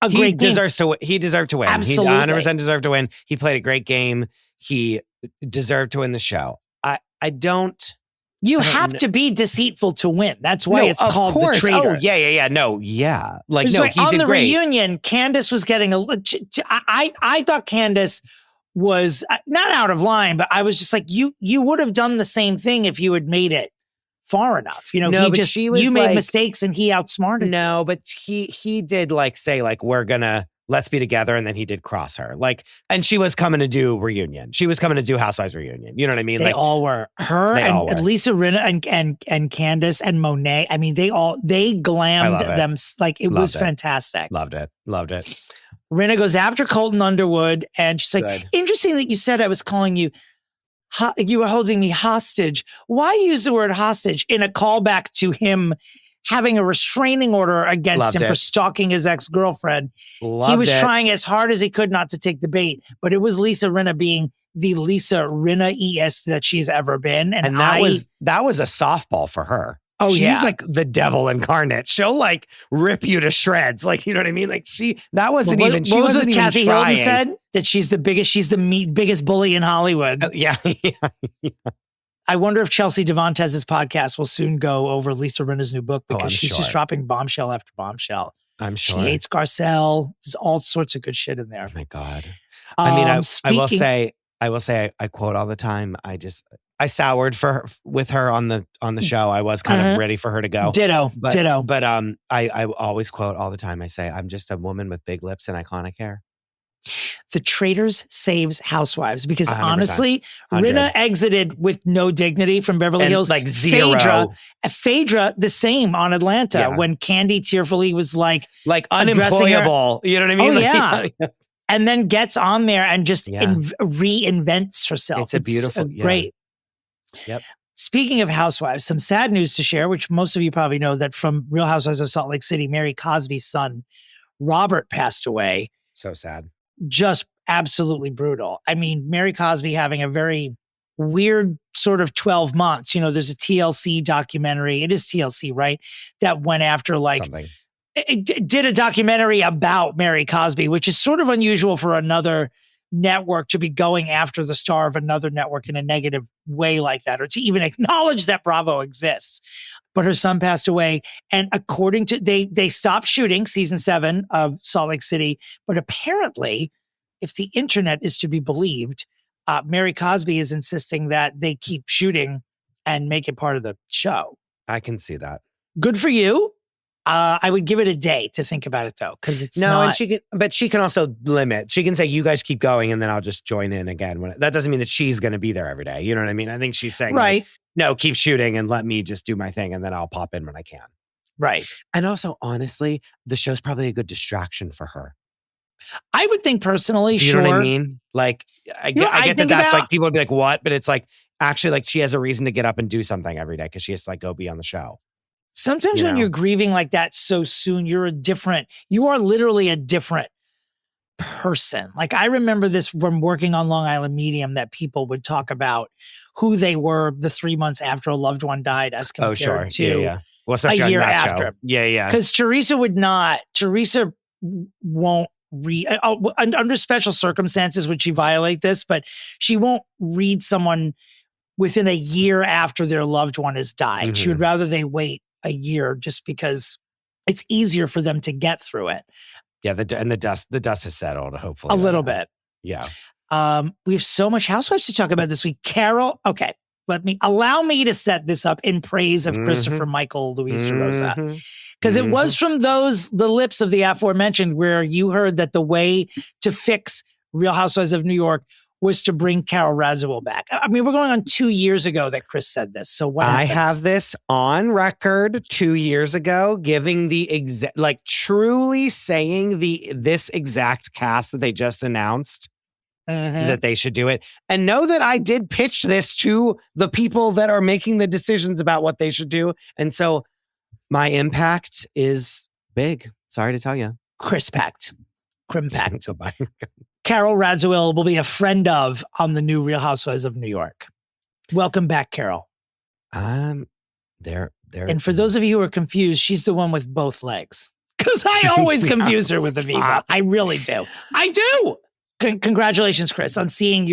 great game. He deserved to win. Absolutely. He 100% deserved to win. He played a great game. He deserved to win the show. I don't... You have to be deceitful to win. That's why it's called The Traitors. Oh, yeah. No, yeah. Like, no, like, he did great. On the reunion, Candace was getting I thought Candace was not out of line, but I was just like, you would have done the same thing if you had made it far enough. You know, you made mistakes and he outsmarted. No, but he did like say like, let's be together. And then he did cross her. Like, and she was coming to do reunion. She was coming to do Housewives reunion. You know what I mean? They all were. Her and Lisa Rinna and Candace and Monet. I mean, they glammed them. Like it was fantastic. Loved it. Rinna goes after Colton Underwood, and she's like, Good. interesting that you said I was calling you, you were holding me hostage. Why use the word hostage in a callback to him having a restraining order against Loved him it. for stalking his ex-girlfriend? Loved He was it. trying as hard as he could not to take the bait, but it was Lisa Rinna being the Lisa Rinna-est that she's ever been. And that was a softball for her. Oh, She's yeah. like the devil incarnate. She'll like rip you to shreds. Like, you know what I mean? Like that wasn't What even, she was wasn't what even Kathy trying. Hilton said? That she's the biggest bully in Hollywood. Yeah. I wonder if Chelsea Devantez's podcast will soon go over Lisa Rinna's new book, because I'm she's sure. just dropping bombshell after bombshell. I'm sure. She hates Garcelle. There's all sorts of good shit in there. Oh my God. I mean, I will say, I quote all the time. I soured with her on the show. I was kind of ready for her to go. Ditto. But I always quote all the time. I say, I'm just a woman with big lips and iconic hair. The Traitors saves Housewives, because 100%. honestly, 100. Rinna exited with no dignity from Beverly And Hills. like zero. Phaedra, the same on Atlanta, when Candy tearfully was like addressing her. Unemployable. You know what I mean? Oh, yeah. And then gets on there and just reinvents herself. It's a beautiful, great. Yep. Speaking of Housewives, some sad news to share, which most of you probably know, that from Real Housewives of Salt Lake City, Mary Cosby's son, Robert, passed away. So sad. Just absolutely brutal. I mean, Mary Cosby having a very weird sort of 12 months. You know, there's a TLC documentary. It is TLC, right? That went after Something. It did a documentary about Mary Cosby, which is sort of unusual for another network to be going after the star of another network in a negative way like that, or to even acknowledge that Bravo exists. But her son passed away. And according to, they stopped shooting season 7 of Salt Lake City. But apparently, if the internet is to be believed, Mary Cosby is insisting that they keep shooting and make it part of the show. I can see that. Good for you. I would give it a day to think about it, though, because it's and she can also limit. She can say, "You guys keep going, and then I'll just join in again." That doesn't mean that she's going to be there every day. You know what I mean? I think she's saying, right? Like, no, keep shooting and let me just do my thing, and then I'll pop in when I can. Right. And also, honestly, the show's probably a good distraction for her. I would think personally, you sure. know what I mean? Like, I get that that's like, people would be like, what? But it's like, actually, like, she has a reason to get up and do something every day because she has to like go be on the show. Sometimes when you're grieving like that so soon, you are literally a different person. Like, I remember this from working on Long Island Medium, that people would talk about who they were the 3 months after a loved one died as compared to well, especially a year on that after. Show. Yeah. Because Teresa won't read, under special circumstances would she violate this, but she won't read someone within a year after their loved one has died. She would rather they wait a year, just because it's easier for them to get through it. Yeah, the dust has settled, hopefully. A little bit. Yeah. We have so much Housewives to talk about this week. Carol, okay, allow me to set this up in praise of Christopher Michael Luis DeRosa. Because it was from the lips of the aforementioned where you heard that the way to fix Real Housewives of New York was to bring Carol Radziwill back. I mean, we're going on 2 years ago that Chris said this. So what happens? I have this on record 2 years ago, giving truly saying this exact cast that they just announced that they should do it. And know that I did pitch this to the people that are making the decisions about what they should do. And so my impact is big. Sorry to tell you. Crimpact. Carol Radziwill will be a friend of on the new Real Housewives of New York. Welcome back, Carol. There. And for those of you who are confused, she's the one with both legs. Because I always confuse her with Aviva. I really do. I do. Congratulations, Chris, on seeing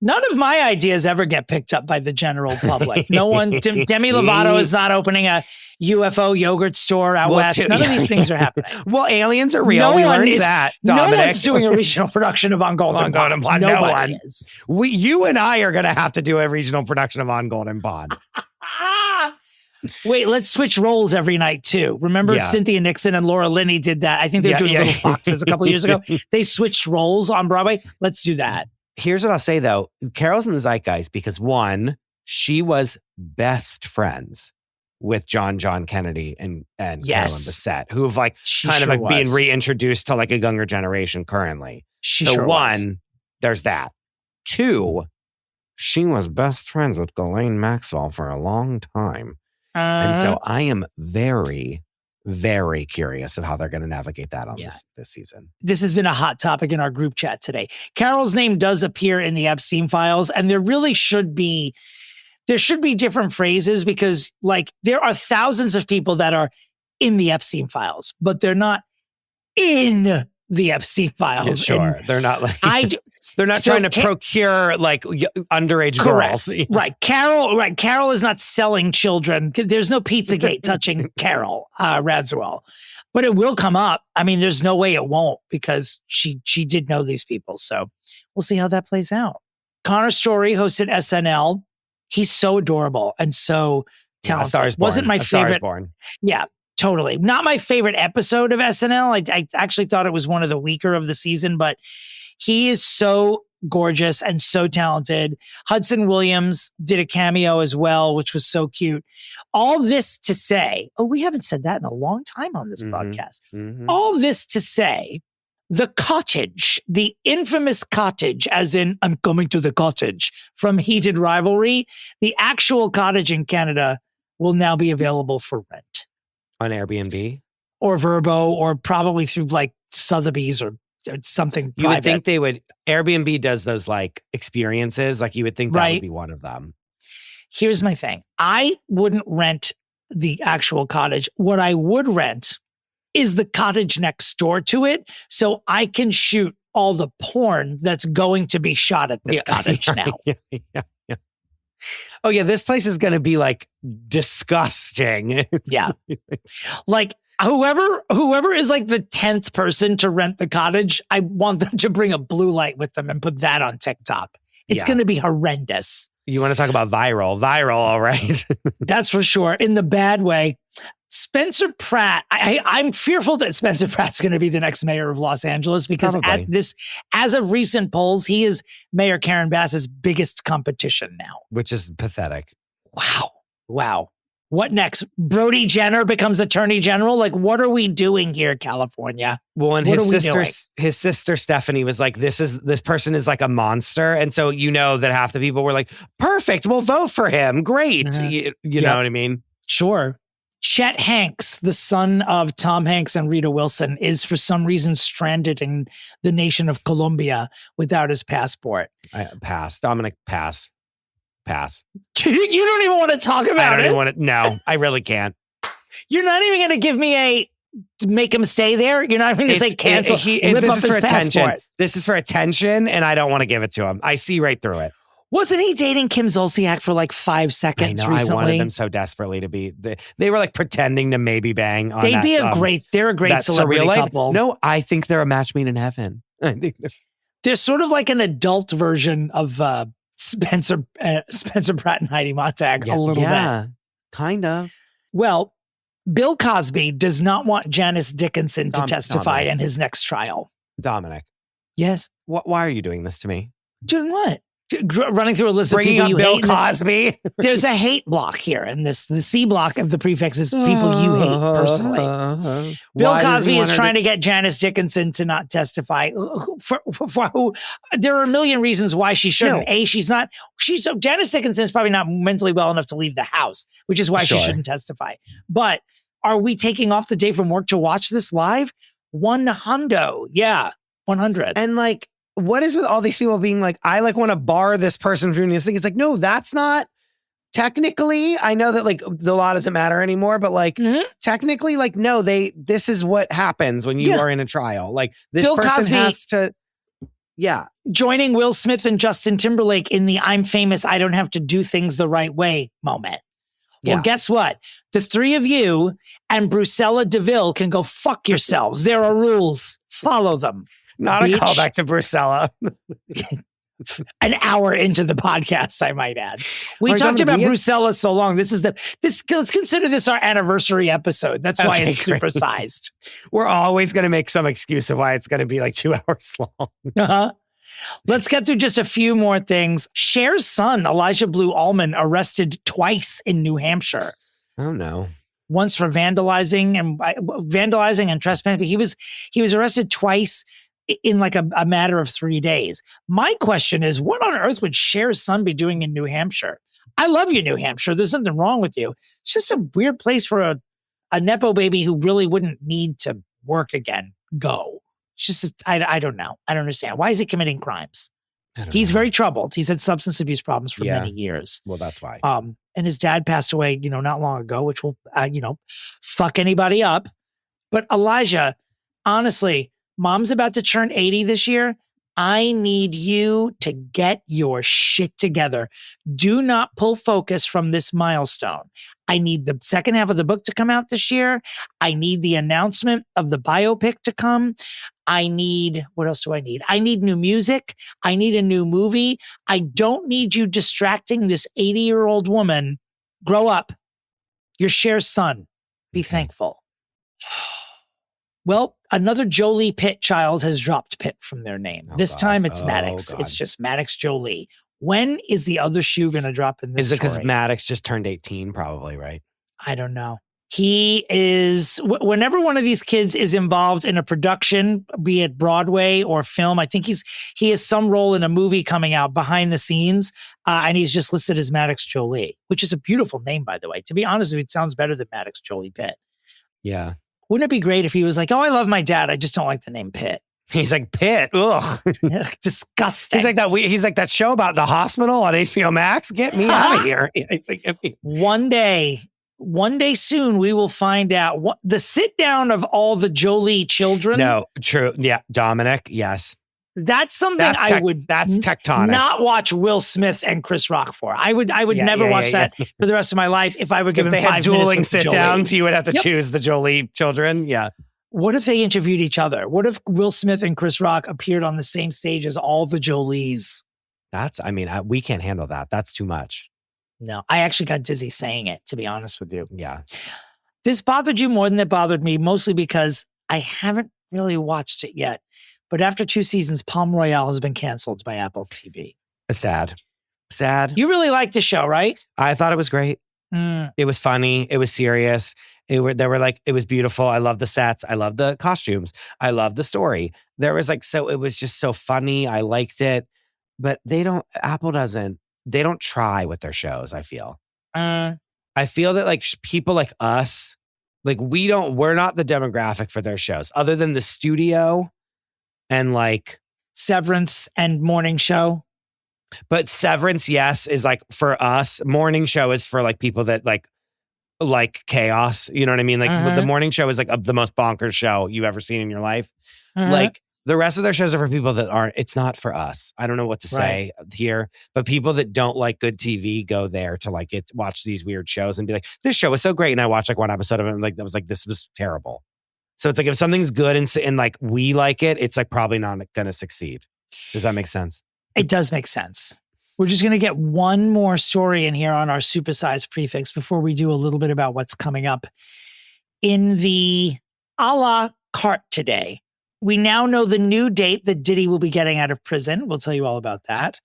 none of my ideas ever get picked up by the general public. No one, Demi Lovato is not opening a UFO yogurt store out west. None of these things are happening. Well, aliens are real. We learned that, Dominic. No one's doing a regional production of On Golden Pond. Nobody is. You and I are going to have to do a regional production of On Golden Pond. Wait, let's switch roles every night too. Remember Cynthia Nixon and Laura Linney did that? I think they were doing Little Foxes a couple of years ago. They switched roles on Broadway. Let's do that. Here's what I'll say, though. Carol's in the zeitgeist because, one, she was best friends with John Kennedy and Carolyn Yes. Bessette, who have like She kind of sure like being was. reintroduced to like a younger generation currently. She So sure was. one, there's that. Two, she was best friends with Ghislaine Maxwell for a long time. And so I am very, very curious of how they're going to navigate that on this season. This has been a hot topic in our group chat today. Carol's name does appear in the Epstein files, and there should be different phrases because like there are thousands of people that are in the Epstein files, but they're not in the Epstein files. Yeah, sure. They're not like they're not So trying to procure like underage correct. girls. Right. Carol is not selling children. There's no Pizzagate touching Carol Radziwill. But it will come up. I mean, there's no way it won't because she did know these people. So we'll see how that plays out. Connor Story hosted SNL. He's so adorable and so talented. Stars Born. Wasn't my favorite. Yeah, totally. Not my favorite episode of SNL. I actually thought it was one of the weaker of the season, but he is so gorgeous and so talented. Hudson Williams did a cameo as well, which was so cute. All this to say, we haven't said that in a long time on this podcast. Mm-hmm. All this to say, the cottage, the infamous cottage, as in I'm coming to the cottage from Heated Rivalry, the actual cottage in Canada will now be available for rent. On Airbnb? Or Vrbo, or probably through like Sotheby's or something You private. would think they would. Airbnb does those like experiences. Like you would think that would be one of them. Here's my thing. I wouldn't rent the actual cottage. What I would rent is the cottage next door to it so I can shoot all the porn that's going to be shot at this cottage now. Yeah. Oh yeah, this place is going to be like disgusting. Yeah. Like whoever is like the 10th person to rent the cottage, I want them to bring a blue light with them and put that on TikTok. It's going to be horrendous. You want to talk about viral, all right. That's for sure. In the bad way. Spencer Pratt, I'm fearful that Spencer Pratt's going to be the next mayor of Los Angeles because as of recent polls, he is Mayor Karen Bass's biggest competition now. Which is pathetic. Wow. What next? Brody Jenner becomes attorney general? Like, what are we doing here, California? Well, and his sister Stephanie was like, this person is like a monster. And so you know that half the people were like, perfect, we'll vote for him. Great. You know what I mean? Sure. Chet Hanks, the son of Tom Hanks and Rita Wilson, is for some reason stranded in the nation of Colombia without his passport. I passed. Dominic, pass. You don't even want to talk about it? I don't even want to. No, I really can't. You're not even going to give me make him stay there? You're not even going to say cancel? This is for attention. This is for attention, and I don't want to give it to him. I see right through it. Wasn't he dating Kim Zolciak for like 5 seconds recently? I wanted them so desperately to be. They were like pretending to maybe bang. On they're a great celebrity couple. No, I think they're a match made in heaven. They're sort of like an adult version of Spencer Pratt and Heidi Montag a little bit. Kind of. Well, Bill Cosby does not want Janice Dickinson to testify in his next trial. Dominic. Yes. Why are you doing this to me? Doing what? Running through a list Bringing of people you up hate. Bill Cosby. There's a hate block here, and the C block of the prefix is people you hate personally. Bill Cosby is trying to get Janice Dickinson to not testify. For who? There are a million reasons why she shouldn't. No. Janice Dickinson is probably not mentally well enough to leave the house, which is why she shouldn't testify. But are we taking off the day from work to watch this live? 100. Yeah, 100. And like, what is with all these people being like, I like want to bar this person from doing this thing? It's like, no, that's not technically. I know that like the law doesn't matter anymore, but like technically, like, no, this is what happens when you are in a trial. Like this Bill person Cosby has to. Yeah. Joining Will Smith and Justin Timberlake in the I'm famous, I don't have to do things the right way moment. Well, guess what? The three of you and Brucella DeVille can go fuck yourselves. There are rules. Follow them. Not a callback to Brucella. An hour into the podcast, I might add. We talked about Brucella so long. Let's consider this our anniversary episode. That's why it's supersized. We're always going to make some excuse of why it's going to be like 2 hours long. Let's get through just a few more things. Cher's son, Elijah Blue Allman, arrested twice in New Hampshire. Oh no. Once for vandalizing and trespassing. He was arrested twice in like a matter of 3 days. My question is, what on earth would Cher's son be doing in New Hampshire? I love you, New Hampshire. There's nothing wrong with you. It's just a weird place for a Nepo baby who really wouldn't need to work again. Go. It's just, I don't know. I don't understand. Why is he committing crimes? He's very troubled. He's had substance abuse problems for many years. Well, that's why. And his dad passed away, not long ago, which will, fuck anybody up. But Elijah, honestly, mom's about to turn 80 this year. I need you to get your shit together. Do not pull focus from this milestone. I need the second half of the book to come out this year. I need the announcement of the biopic to come. What else do I need? I need new music. I need a new movie. I don't need you distracting this 80-year-old woman. Grow up. You're Cher's son. Be thankful. Well, another Jolie Pitt child has dropped Pitt from their name. This time it's Maddox. God. It's just Maddox Jolie. When is the other shoe going to drop in this Is it because story? Maddox just turned 18? Probably, right? I don't know. He is, whenever one of these kids is involved in a production, be it Broadway or film, I think he has some role in a movie coming out behind the scenes, and he's just listed as Maddox Jolie, which is a beautiful name, by the way. To be honest with you, it sounds better than Maddox Jolie Pitt. Yeah. Wouldn't it be great if he was like, oh, I love my dad, I just don't like the name Pitt. He's like, Pitt, ugh. Disgusting. He's like that show about the hospital on HBO Max. Get me out of here. He's like, One day soon, we will find out what the sit down of all the Jolie children. No, true. Yeah. Dominic. Yes. That's something that's tectonic. Not watch Will Smith and Chris Rock for. I would never watch that for the rest of my life if I were given 5 minutes. If they had dueling with sit downs, you would have to choose the Jolie children. Yeah. What if they interviewed each other? What if Will Smith and Chris Rock appeared on the same stage as all the Jolies? We can't handle that. That's too much. No, I actually got dizzy saying it, to be honest with you. Yeah. This bothered you more than it bothered me, mostly because I haven't really watched it yet. But after 2 seasons, Palm Royale has been canceled by Apple TV. Sad. You really liked the show, right? I thought it was great. It was funny. It was serious. It was beautiful. I love the sets. I love the costumes. I love the story. It was just so funny. I liked it. But Apple doesn't try with their shows, I feel. I feel that like people like us, like we're not the demographic for their shows other than the studio and like Severance and Morning Show. But Severance, yes, is like for us. Morning Show is for like people that like chaos. You know what I mean? Like the Morning Show is like the most bonkers show you've ever seen in your life. Like the rest of their shows are for people that aren't. It's not for us. I don't know what to say here, but people that don't like good TV go there to watch these weird shows and be like, this show was so great. And I watched like one episode of it and like, that was like, this was terrible. So it's like, if something's good and like, we like it, it's like probably not going to succeed. Does that make sense? It does make sense. We're just going to get one more story in here on our supersized prefix before we do a little bit about what's coming up in the a la carte today. We now know the new date that Diddy will be getting out of prison. We'll tell you all about that.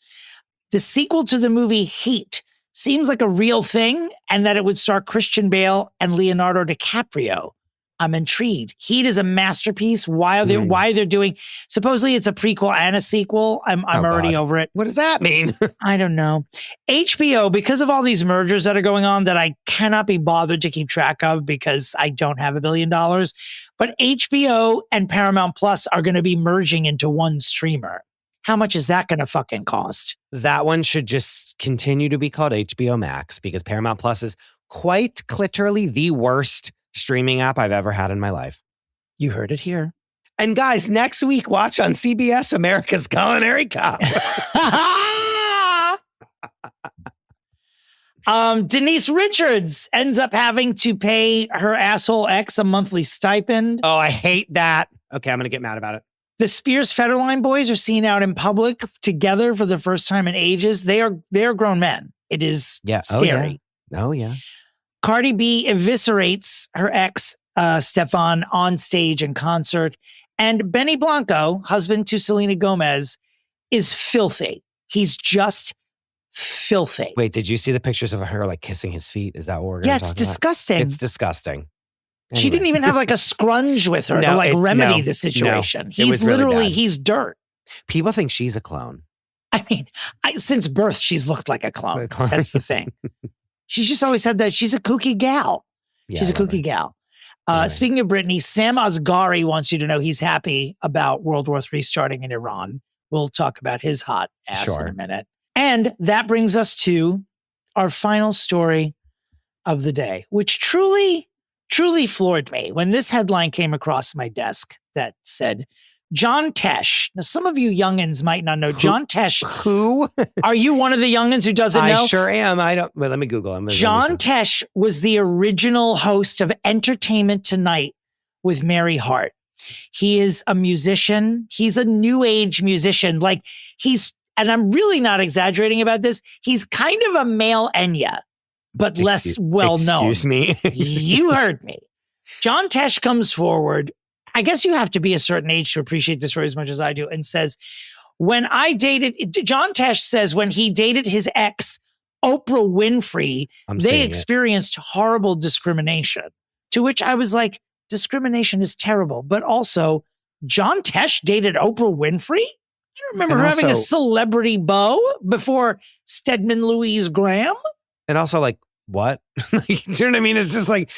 The sequel to the movie Heat seems like a real thing, and that it would star Christian Bale and Leonardo DiCaprio. I'm intrigued. Heat is a masterpiece. Why they're doing, supposedly it's a prequel and a sequel. I'm already over it. What does that mean? I don't know. HBO, because of all these mergers that are going on that I cannot be bothered to keep track of because I don't have $1 billion, but HBO and Paramount Plus are going to be merging into one streamer. How much is that going to fucking cost? That one should just continue to be called HBO Max because Paramount Plus is quite literally the worst streaming app I've ever had in my life. You heard it here. And guys, next week, watch on CBS America's Culinary Cop. Denise Richards ends up having to pay her asshole ex a monthly stipend. Oh, I hate that. Okay, I'm going to get mad about it. The Spears Federline boys are seen out in public together for the first time in ages. They are grown men. It is scary. Oh, yeah. Cardi B eviscerates her ex, Stefan, on stage in concert. And Benny Blanco, husband to Selena Gomez, is filthy. He's just filthy. Wait, did you see the pictures of her like kissing his feet? Is that what we're going to Yeah, it's disgusting. It's disgusting. She didn't even have like a scrunge with her to remedy the situation. He's literally, he's dirt. People think she's a clone. I mean, since birth, she's looked like a clone. That's the thing. She's just always said that she's a kooky gal. Yeah, she's a kooky gal. Speaking of Brittany, Sam Asghari wants you to know he's happy about World War III starting in Iran. We'll talk about his hot ass in a minute. And that brings us to our final story of the day, which truly floored me when this headline came across my desk that said, John Tesh. Now, some of you youngins might not know John Tesh. Who? Are you one of the youngins who doesn't know? I sure am. I don't. Well, let me Google him. John Tesh was the original host of Entertainment Tonight with Mary Hart. He is a musician. He's a new age musician. Like and I'm really not exaggerating about this. He's kind of a male Enya, but less well known. Excuse me. You heard me. John Tesh comes forward. I guess you have to be a certain age to appreciate the story as much as I do, and says, John Tesh says when he dated his ex, Oprah Winfrey, they experienced horrible discrimination. To which I was like, discrimination is terrible. But also, John Tesh dated Oprah Winfrey? You remember her having a celebrity beau before Stedman Louise Graham? And also, like, what? Do you know what I mean? It's just like,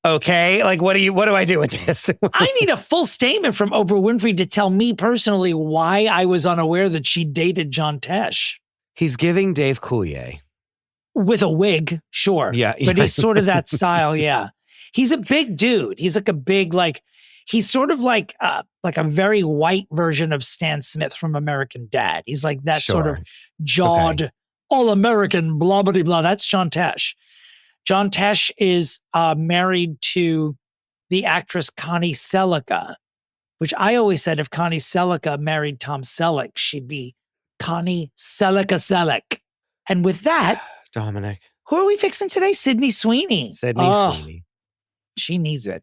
okay, like what do I do with this? I need a full statement from Oprah Winfrey to tell me personally why I was unaware that she dated John Tesh. He's giving Dave Coulier. With a wig, sure. Yeah. But he's sort of that style, yeah. He's a big dude. He's like a big, he's sort of like a very white version of Stan Smith from American Dad. He's like that sort of jawed, all-American, blah, blah, blah. That's John Tesh. John Tesh is married to the actress Connie Sellecca, which I always said if Connie Sellecca married Tom Selleck, she'd be Connie Sellecca. And with that, Dominic, who are we fixing today? Sydney Sweeney. Sweeney. She needs it.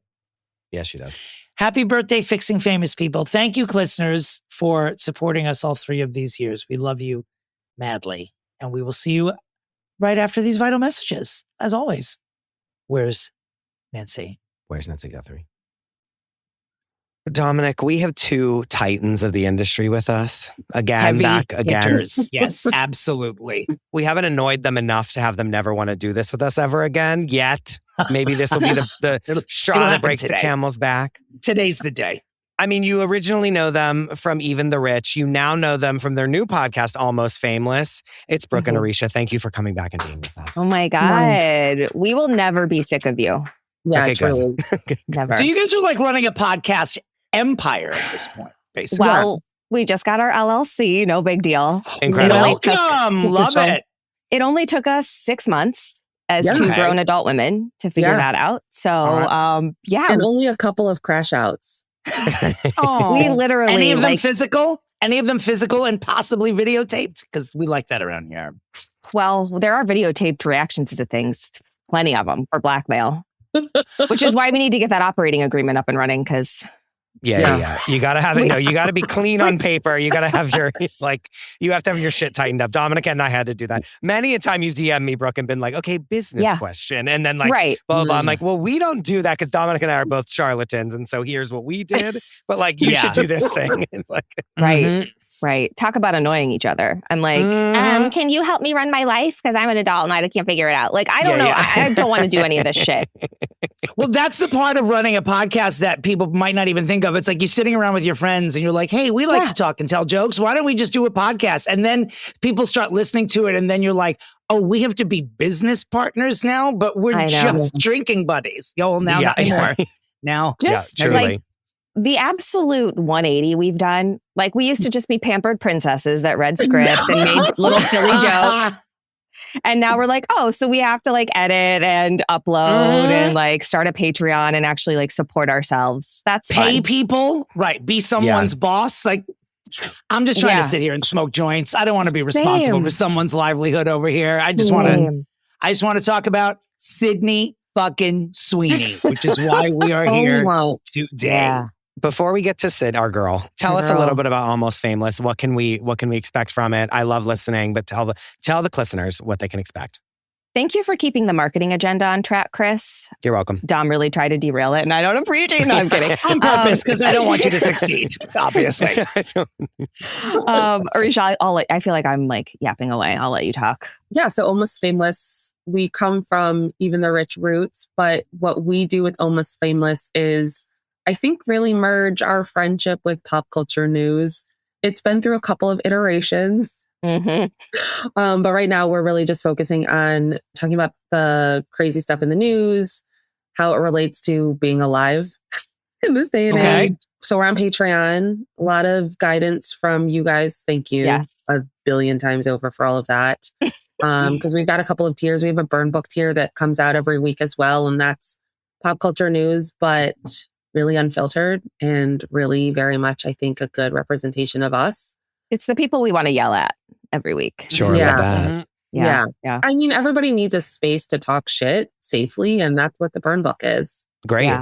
Yes, she does. Happy birthday, Fixing Famous People. Thank you, listeners, for supporting us all 3 of these years. We love you madly. And we will see you right after these vital messages. As always, where's Nancy? Where's Nancy Guthrie? Dominic, we have 2 titans of the industry with us. Again. Yes, absolutely. We haven't annoyed them enough to have them never want to do this with us ever again yet. Maybe this will be the straw that breaks the camel's back. Today's the day. I mean, you originally know them from Even the Rich. You now know them from their new podcast, Almost Fameless. It's Brooke and Aricia. Thank you for coming back and being with us. Oh my God. We will never be sick of you. Yeah, okay, truly. Never. So you guys are like running a podcast empire at this point, basically. Well, we just got our LLC. No big deal. Incredible. Welcome. Love it. It only took us 6 months as 2 grown adult women to figure that out. So, And only a couple of crash outs. We literally Any of them physical? Any of them physical and possibly videotaped? Because we like that around here. Well, there are videotaped reactions to things. Plenty of them for blackmail. Which is why we need to get that operating agreement up and running because... Yeah. You got to have it. No, you got to be clean on paper. You got to have your, you have to have your shit tightened up. Dominic and I had to do that. Many a time you've DM'd me, Brooke, and been like, okay, business question. And then blah, blah, blah. I'm like, well, we don't do that because Dominic and I are both charlatans. And so here's what we did. But you should do this thing. It's like, Right. Talk about annoying each other. I'm like, can you help me run my life? Because I'm an adult and I can't figure it out. I don't know. Yeah. I don't want to do any of this shit. Well, that's the part of running a podcast that people might not even think of. It's like you're sitting around with your friends and you're like, hey, we like to talk and tell jokes. Why don't we just do a podcast? And then people start listening to it. And then you're like, oh, we have to be business partners now, but we're just drinking buddies. Not anymore. Now, just truly. The absolute 180 we've done. We used to just be pampered princesses that read scripts and made little silly jokes. And now we're like, oh, so we have to edit and upload and start a Patreon and actually support ourselves. That's pay fun. people, right? Be someone's boss. I'm just trying to sit here and smoke joints. I don't want to be responsible for someone's livelihood over here. I just want to talk about Sydney fucking Sweeney, which is why we are here today. Before we get to Sid, our girl, tell us a little bit about Almost Fameless. What can we expect from it? I love listening, but tell the listeners what they can expect. Thank you for keeping the marketing agenda on track, Chris. You're welcome. Dom really tried to derail it, and I don't appreciate it. No, I'm kidding. On purpose, because I don't want you to succeed, obviously. Aricia, I feel like I'm like yapping away. I'll let you talk. Yeah, so Almost Fameless, we come from Even the Rich roots, but what we do with Almost Fameless is, I think, really merge our friendship with pop culture news. It's been through a couple of iterations. Mm-hmm. But right now we're really just focusing on talking about the crazy stuff in the news, how it relates to being alive in this day and age. So we're on Patreon. A lot of guidance from you guys. Thank you a billion times over for all of that. Because we've got a couple of tiers. We have a burn book tier that comes out every week as well. And that's pop culture news, but really unfiltered and really very much, I think, a good representation of us. It's the people we want to yell at every week. Sure, love that. Yeah. I mean, everybody needs a space to talk shit safely, and that's what the burn book is. Great.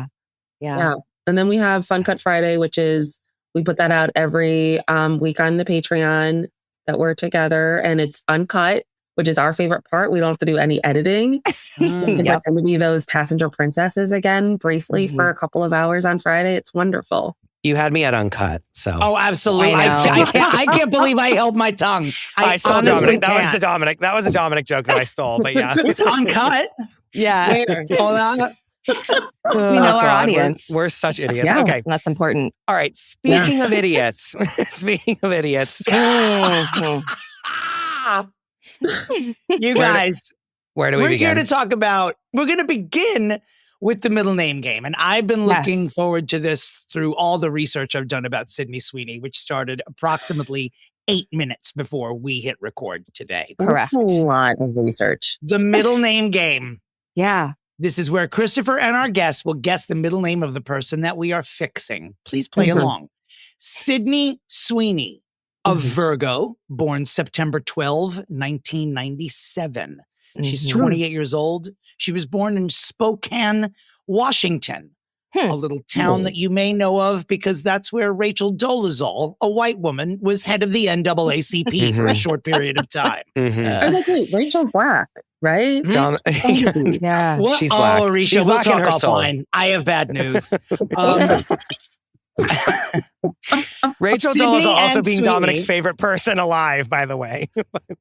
Yeah. And then we have Fun Cut Friday, which is, we put that out every week on the Patreon that we're together, and it's uncut, which is our favorite part. We don't have to do any editing. We get to be those passenger princesses again briefly for a couple of hours on Friday. It's wonderful. You had me at uncut, so. Oh, absolutely. I can't believe I held my tongue. I stole Dominic. That was a Dominic joke that I stole, but yeah. It's uncut. Yeah. Hold on. We know our audience. We're such idiots. Yeah, okay. That's important. All right. Speaking of idiots. You guys. Where do we begin? We're here to talk about, we're going to begin with the middle name game. And I've been looking forward to this through all the research I've done about Sydney Sweeney, which started approximately 8 minutes before we hit record today. Correct. That's a lot of research. The middle name game. Yeah. This is where Christopher and our guests will guess the middle name of the person that we are fixing. Please play along. Sydney Sweeney of Virgo, born September 12, 1997. She's 28 years old. She was born in Spokane, Washington, a little town that you may know of because that's where Rachel Dolezal, a white woman, was head of the NAACP for a short period of time. I was like, wait, Rachel's black, right? Yeah. What? She's black. Oh, Aricia, She's we'll black in talk her soul. offline. I have bad news. Rachel Sydney Dolezal also and being Sweeney. Dominic's favorite person alive, by the way.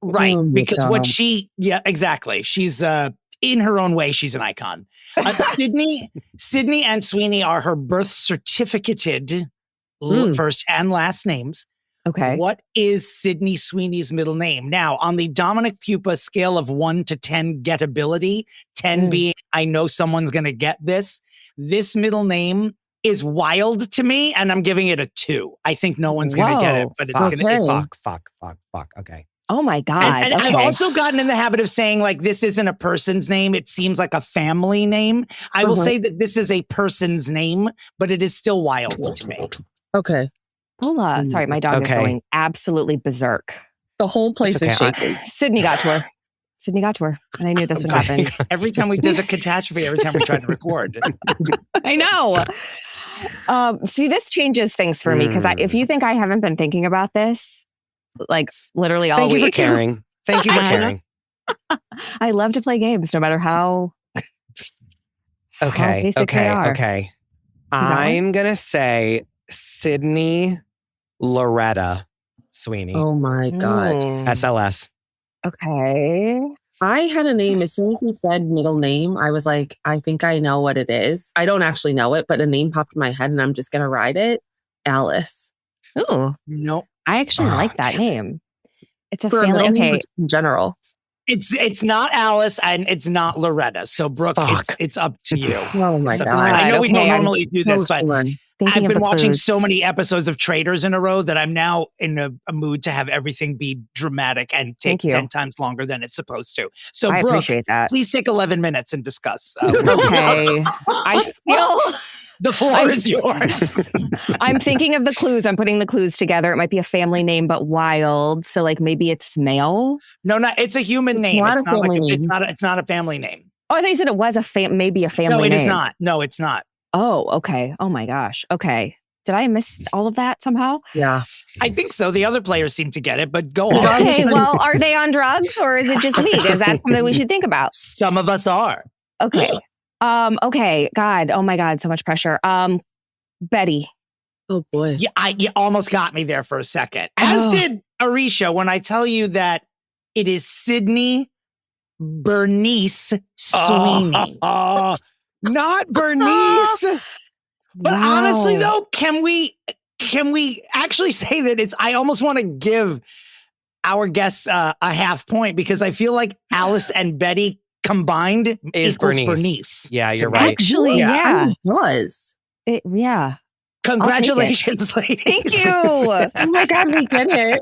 Right. Oh my Because what God. exactly. She's in her own way, she's an icon. Sydney and Sweeney are her birth certificated first and last names. Okay. What is Sydney Sweeney's middle name? Now, on the Dominic Pupa scale of 1 to 10 gettability, 10 being I know someone's going to get this middle name is wild to me, and I'm giving it a 2. I think no one's going to get it, but it's going to... Fuck. Okay. Oh my God. And I've also gotten in the habit of saying, like, this isn't a person's name. It seems like a family name. I will say that this is a person's name, but it is still wild to me. Okay. Hola. Sorry, my dog is going absolutely berserk. The whole place is shaking. Sydney got to her. And I knew this would happen. Every time there's a catastrophe, every time we try to record. I know. See, this changes things for me because if you think I haven't been thinking about this, like literally all week. Thank you for caring. Thank you for caring. I love to play games no matter how. Okay. basic they are. Okay. I'm going to say Sydney Loretta Sweeney. Oh my God. SLS. Okay. I had a name, as soon as you said middle name, I was like, I think I know what it is. I don't actually know it, but a name popped in my head and I'm just going to ride it. Alice. Ooh. Nope. I actually like that name. It's a For family. middle name Okay. in general. It's not Alice and it's not Loretta. So Brooke, it's up to you. Oh my God. I know we don't Okay, normally do this, but I've been watching so many episodes of Traitors in a row that I'm now in a mood to have everything be dramatic and take 10 times longer than it's supposed to. So I Brooke, appreciate that. please take 11 minutes and discuss. Okay. I feel the floor is yours. I'm thinking of the clues. I'm putting the clues together. It might be a family name, but wild. So like maybe it's male. No, it's a human name. not It's a not like family name. it's not a family name. Oh, I thought you said it was maybe a family name. No, it is not. No, it's not. Oh, okay. Oh my gosh. Okay. Did I miss all of that somehow? Yeah. I think so. The other players seem to get it, but go on. Okay, well, are they on drugs or is it just me? Is that something we should think about? Some of us are. Okay. Okay. God. Oh my God. So much pressure. Betty. Oh boy. Yeah, you almost got me there for a second. As did Aricia when I tell you that it is Sydney Bernice Sweeney. Not Bernice. But honestly, though, can we actually say that it's? I almost want to give our guests a half point because I feel like Alice and Betty combined Is equals Bernice. Bernice. Yeah, you're right. Actually, yeah. It was. Yeah. Congratulations, ladies. Thank you. Oh my God, we get it.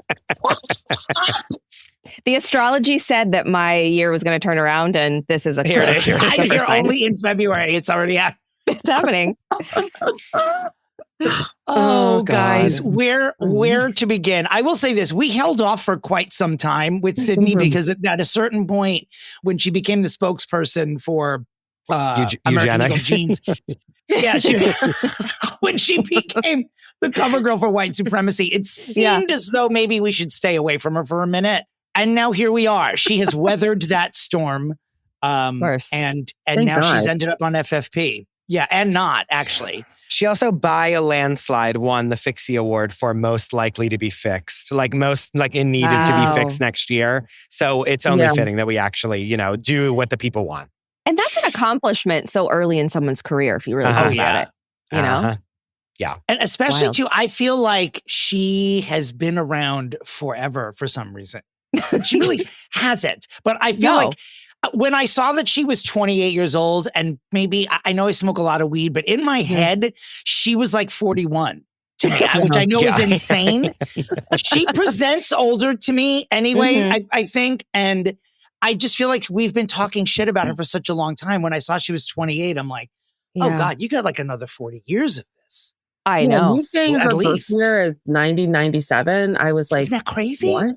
The astrology said that my year was going to turn around, and this is a Here it is. You're only in February. It's already happening. It's happening. Oh, God. guys, where to begin? I will say this. We held off for quite some time with Sydney because at a certain point when she became the spokesperson for eugenics. Jeans, when she became the cover girl for white supremacy, it seemed as though maybe we should stay away from her for a minute. And now here we are. She has weathered that storm. And Thank now God. she's ended up on FFP. Yeah, and not actually. She also, by a landslide, won the Fixie Award for most likely to be fixed, and needed to be fixed next year. So it's only fitting that we actually, do what the people want. And that's an accomplishment so early in someone's career, if you really think about it. You know? Yeah. And especially, Wild. too, I feel like she has been around forever for some reason. She really hasn't. But I feel like when I saw that she was 28 years old, and maybe, I know I smoke a lot of weed, but in my head, she was like 41 to me, which I know is insane. She presents older to me anyway, I think. And I just feel like we've been talking shit about her for such a long time. When I saw she was 28, I'm like, oh God, you got like another 40 years of this. I know. You saying At her birth least. year is 1997. I was like, Isn't that crazy? what?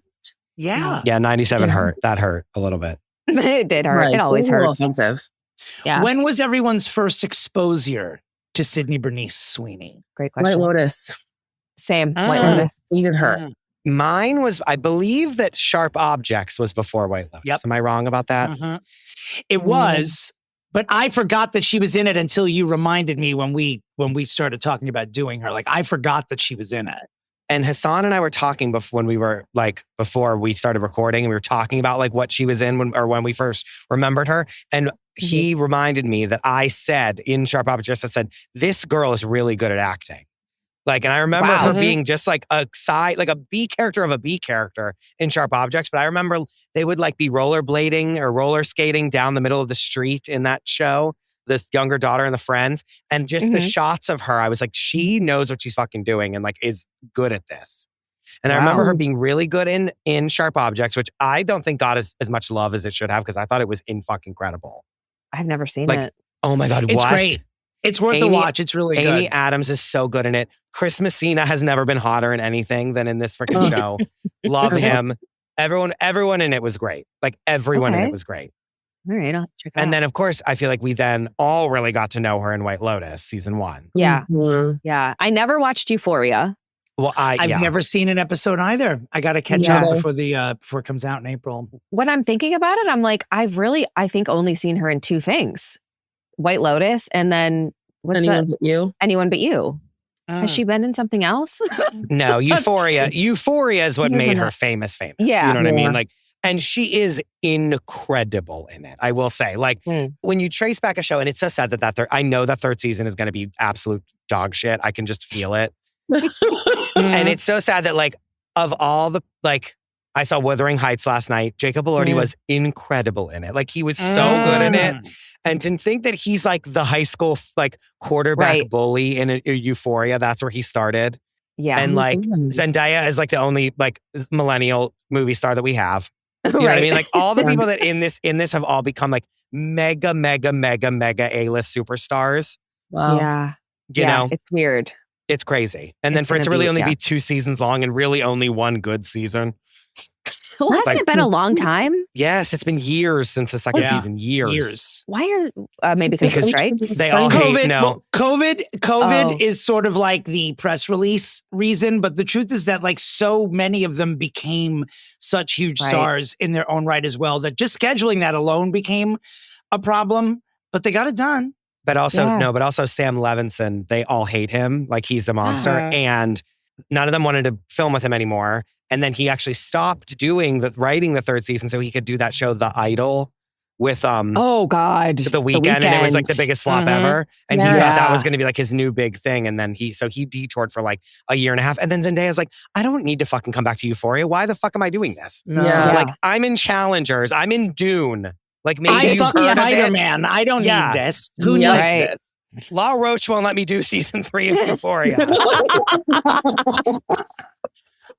Yeah. Yeah, 97 hurt. That hurt a little bit. It did hurt. Right. It always a little hurts. offensive. Yeah. When was everyone's first exposure to Sydney Bernice Sweeney? Great question. White Lotus. Same. Ah. White Lotus. Needed her. Mine was, I believe that Sharp Objects was before White Lotus. Yep. Am I wrong about that? It was, but I forgot that she was in it until you reminded me when we started talking about doing her. Like, I forgot that she was in it. And Hassan and I were talking before we started recording, and we were talking about like what she was in when we first remembered her. And he reminded me that I said in Sharp Objects, I said, this girl is really good at acting. Like, and I remember her being just like a B character of a B character in Sharp Objects. But I remember they would like be rollerblading or roller skating down the middle of the street in that show, this younger daughter and the friends. And just the shots of her, I was like, she knows what she's fucking doing and like is good at this. And I remember her being really good in Sharp Objects, which I don't think got as much love as it should have, because I thought it was fucking incredible. I've never seen Like, it. Oh my God, It's what? great. It's worth a watch. It's really good. Amy Adams is so good in it. Chris Messina has never been hotter in anything than in this freaking show. Love him. Everyone in it was great. Like everyone in it was great. All right, I'll check it out. And then, of course, I feel like we then all really got to know her in White Lotus season 1. Yeah. Mhm. Yeah. I never watched Euphoria. Well, I've never seen an episode either. I got to catch up before it comes out in April. When I'm thinking about it, I'm like, I think only seen her in 2 things. White Lotus, and then Anyone but you? Anyone But You. Has she been in something else? No, Euphoria. Euphoria is what made her famous. Yeah. You know what I mean? Like, and she is incredible in it. I will say, like, when you trace back a show, and it's so sad that I know that 3rd season is going to be absolute dog shit. I can just feel it. And it's so sad that, like, of all the, like, I saw Wuthering Heights last night. Jacob Elordi was incredible in it. Like, he was so good in it. And to think that he's like the high school like quarterback bully in a Euphoria, that's where he started. Yeah. And like Zendaya is like the only like millennial movie star that we have. You know what I mean? Like all the people that in this have all become like mega A-list superstars. Wow. Yeah. You know? It's weird. It's crazy. And then for it to really only be 2 seasons long and really only 1 good season. Well, hasn't it been a long time? Yes, it's been years since the second season. Years. Why are maybe because of strikes? They all hate COVID is sort of like the press release reason, but the truth is that like so many of them became such huge stars in their own right as well that just scheduling that alone became a problem. But they got it done. But also but also Sam Levinson, they all hate him like he's a monster, and none of them wanted to film with him anymore. And then he actually stopped writing the third season so he could do that show, The Idol, with The Weeknd. And it was like the biggest flop ever. And he thought that was going to be like his new big thing. And then he detoured for like a year and a half. And then Zendaya's like, I don't need to fucking come back to Euphoria. Why the fuck am I doing this? Like, I'm in Challengers. I'm in Dune. Like, maybe I fuck Spider-Man. I don't need this. Who needs this? Law Roach won't let me do season 3 of Euphoria.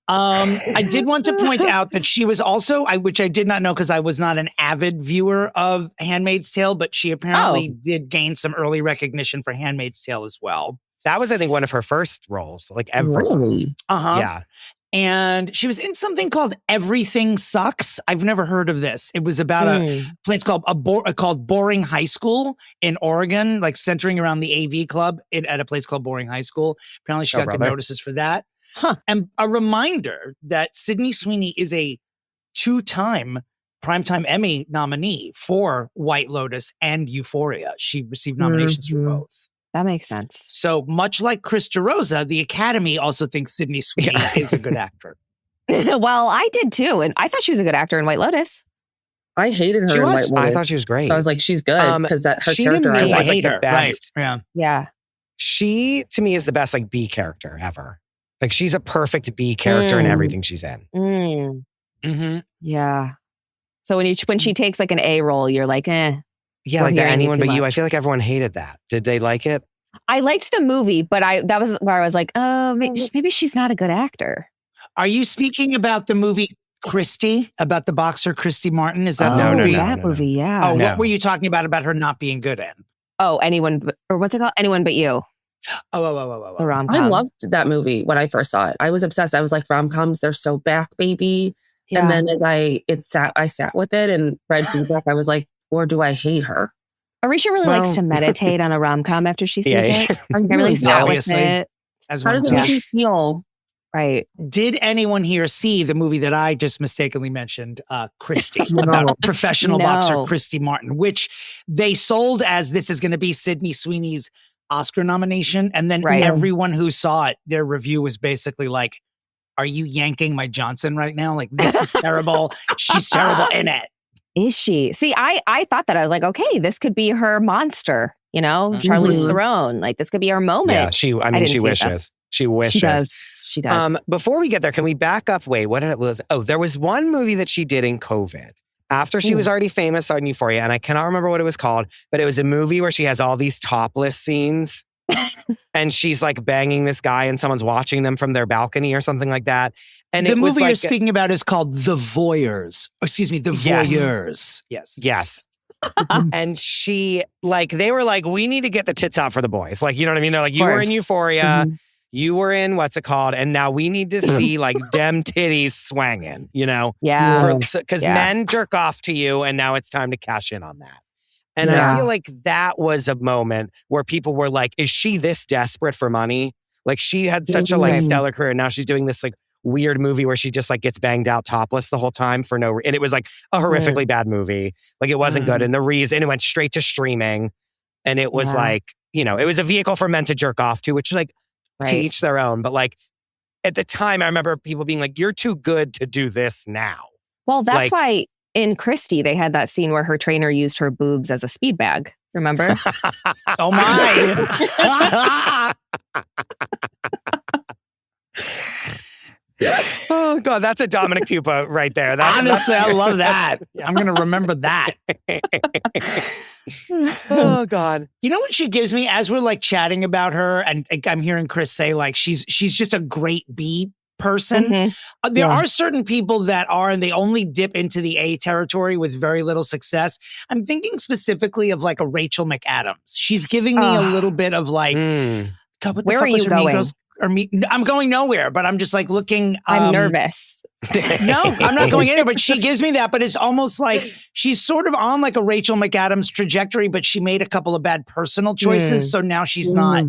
I did want to point out that she was also, which I did not know because I was not an avid viewer of Handmaid's Tale, but she apparently did gain some early recognition for Handmaid's Tale as well. That was, I think, one of her first roles, like ever. Really? Yeah. And she was in something called Everything Sucks. I've never heard of this. It was about a place called Boring High School in Oregon, like centering around the AV club at a place called Boring High School. Apparently she got good notices for that. And a reminder that Sydney Sweeney is a 2-time Primetime Emmy nominee for White Lotus and Euphoria. She received nominations for both. That makes sense. So much like Chris DeRosa, the Academy also thinks Sydney Sweeney is a good actor. Well, I did too. And I thought she was a good actor in White Lotus. I hated her in White Lotus. I thought she was great. So I was like, she's good because her character. I hate her. Best. Right. Yeah. She, to me, is the best like B character ever. Like, she's a perfect B character in everything she's in. Yeah. So when she takes like an A role, you're like, eh. Yeah, like that Anyone But You. I feel like everyone hated that. Did they like it? I liked the movie, but that was where I was like, oh, maybe she's not a good actor. Are you speaking about the movie Christy, about the boxer Christy Martin? Is that the movie? No. Movie, yeah. Oh, what were you talking about her not being good in? Oh, what's it called? Anyone But You. Oh. The rom-com. I loved that movie when I first saw it. I was obsessed. I was like, rom-coms, they're so back, baby. Yeah. And then as I sat with it and read feedback, I was like, or do I hate her? Aricia really likes to meditate on a rom-com after she sees it. I really sat with it. How does it make you feel? Right. Did anyone here see the movie that I just mistakenly mentioned, Christy, about professional boxer Christy Martin, which they sold as this is going to be Sydney Sweeney's Oscar nomination. And then everyone who saw it, their review was basically like, are you yanking my Johnson right now? Like, this is terrible. She's terrible in it. Is she? See, I thought that. I was like, okay, this could be her monster, Charlize Theron. Like, this could be her moment. Yeah, she wishes. She wishes. She does. Before we get there, can we back up? Wait, what it was? Oh, there was one movie that she did in COVID. After she was already famous on Euphoria, and I cannot remember what it was called, but it was a movie where she has all these topless scenes and she's like banging this guy and someone's watching them from their balcony or something like that. And the movie you're speaking about is called The Voyeurs. The Voyeurs. Yes. And she, like, they were like, we need to get the tits out for the boys. Like, you know what I mean? They're like, you were in Euphoria. You were in what's it called? And now we need to see like dem titties swanging, Yeah. Because men jerk off to you and now it's time to cash in on that. And I feel like that was a moment where people were like, is she this desperate for money? Like, she had such a like stellar career. And now she's doing this like weird movie where she just like gets banged out topless the whole time for no reason. And it was like a horrifically bad movie. Like, it wasn't good. And it went straight to streaming. And it was like, it was a vehicle for men to jerk off to, which like, to each their own. But like at the time, I remember people being like, you're too good to do this now. Well, that's why in Christy, they had that scene where her trainer used her boobs as a speed bag. Remember? Oh my. Oh God, that's a Dominic Pupa right there. Honestly, I love that. I'm going to remember that. Oh God. You know what she gives me as we're like chatting about her, and I'm hearing Chris say like she's just a great B person. There are certain people that are, and they only dip into the A territory with very little success. I'm thinking specifically of like a Rachel McAdams. She's giving me a little bit of like, God, what the where fuck are was you her going? I'm going nowhere, but I'm just like looking. I'm nervous. No, I'm not going anywhere, but she gives me that. But it's almost like she's sort of on like a Rachel McAdams trajectory, but she made a couple of bad personal choices. So now she's not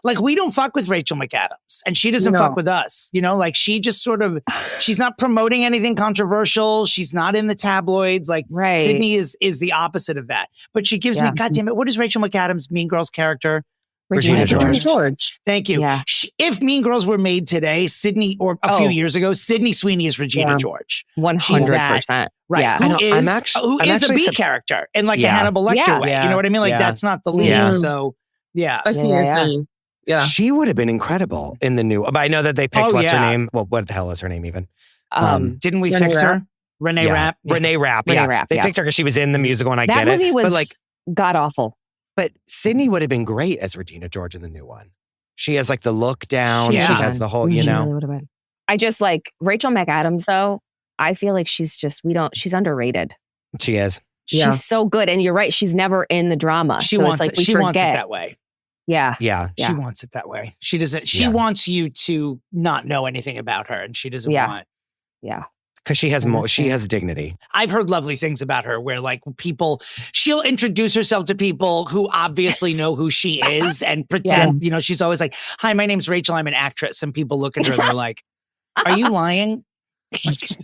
like, we don't fuck with Rachel McAdams and she doesn't fuck with us. You know, like she just sort of, she's not promoting anything controversial. She's not in the tabloids. Like Sydney is the opposite of that. But she gives me, God damn it, what is Rachel McAdams' Mean Girls character? Regina George. Thank you. Yeah. If Mean Girls were made today, Sydney, or a few years ago, Sydney Sweeney is Regina George. 100%. Right. Yeah. Who is a B character in like a Hannibal Lecter way. You know what I mean? Like that's not the lead. Yeah. So yeah. I see what you're saying. Yeah. She would have been incredible in the new, but I know that they picked what's her name? Well, what the hell is her name even? Didn't we fix her? Renee Rapp. Renee Rapp. They picked her because she was in the musical and I get it. That movie was like, god-awful. But Sydney would have been great as Regina George in the new one. She has like the look down. She has the whole, you know. Really would have been. I just like Rachel McAdams though. I feel like she's underrated. She is. She's so good. And you're right. She's never in the drama. She wants it that way. Yeah. She wants it that way. She doesn't, she wants you to not know anything about her and she doesn't want. Yeah. Because she has she has dignity. I've heard lovely things about her where like she'll introduce herself to people who obviously know who she is and pretend, you know, she's always like, hi, my name's Rachel. I'm an actress. And people look at her and they're like, are you lying? Like,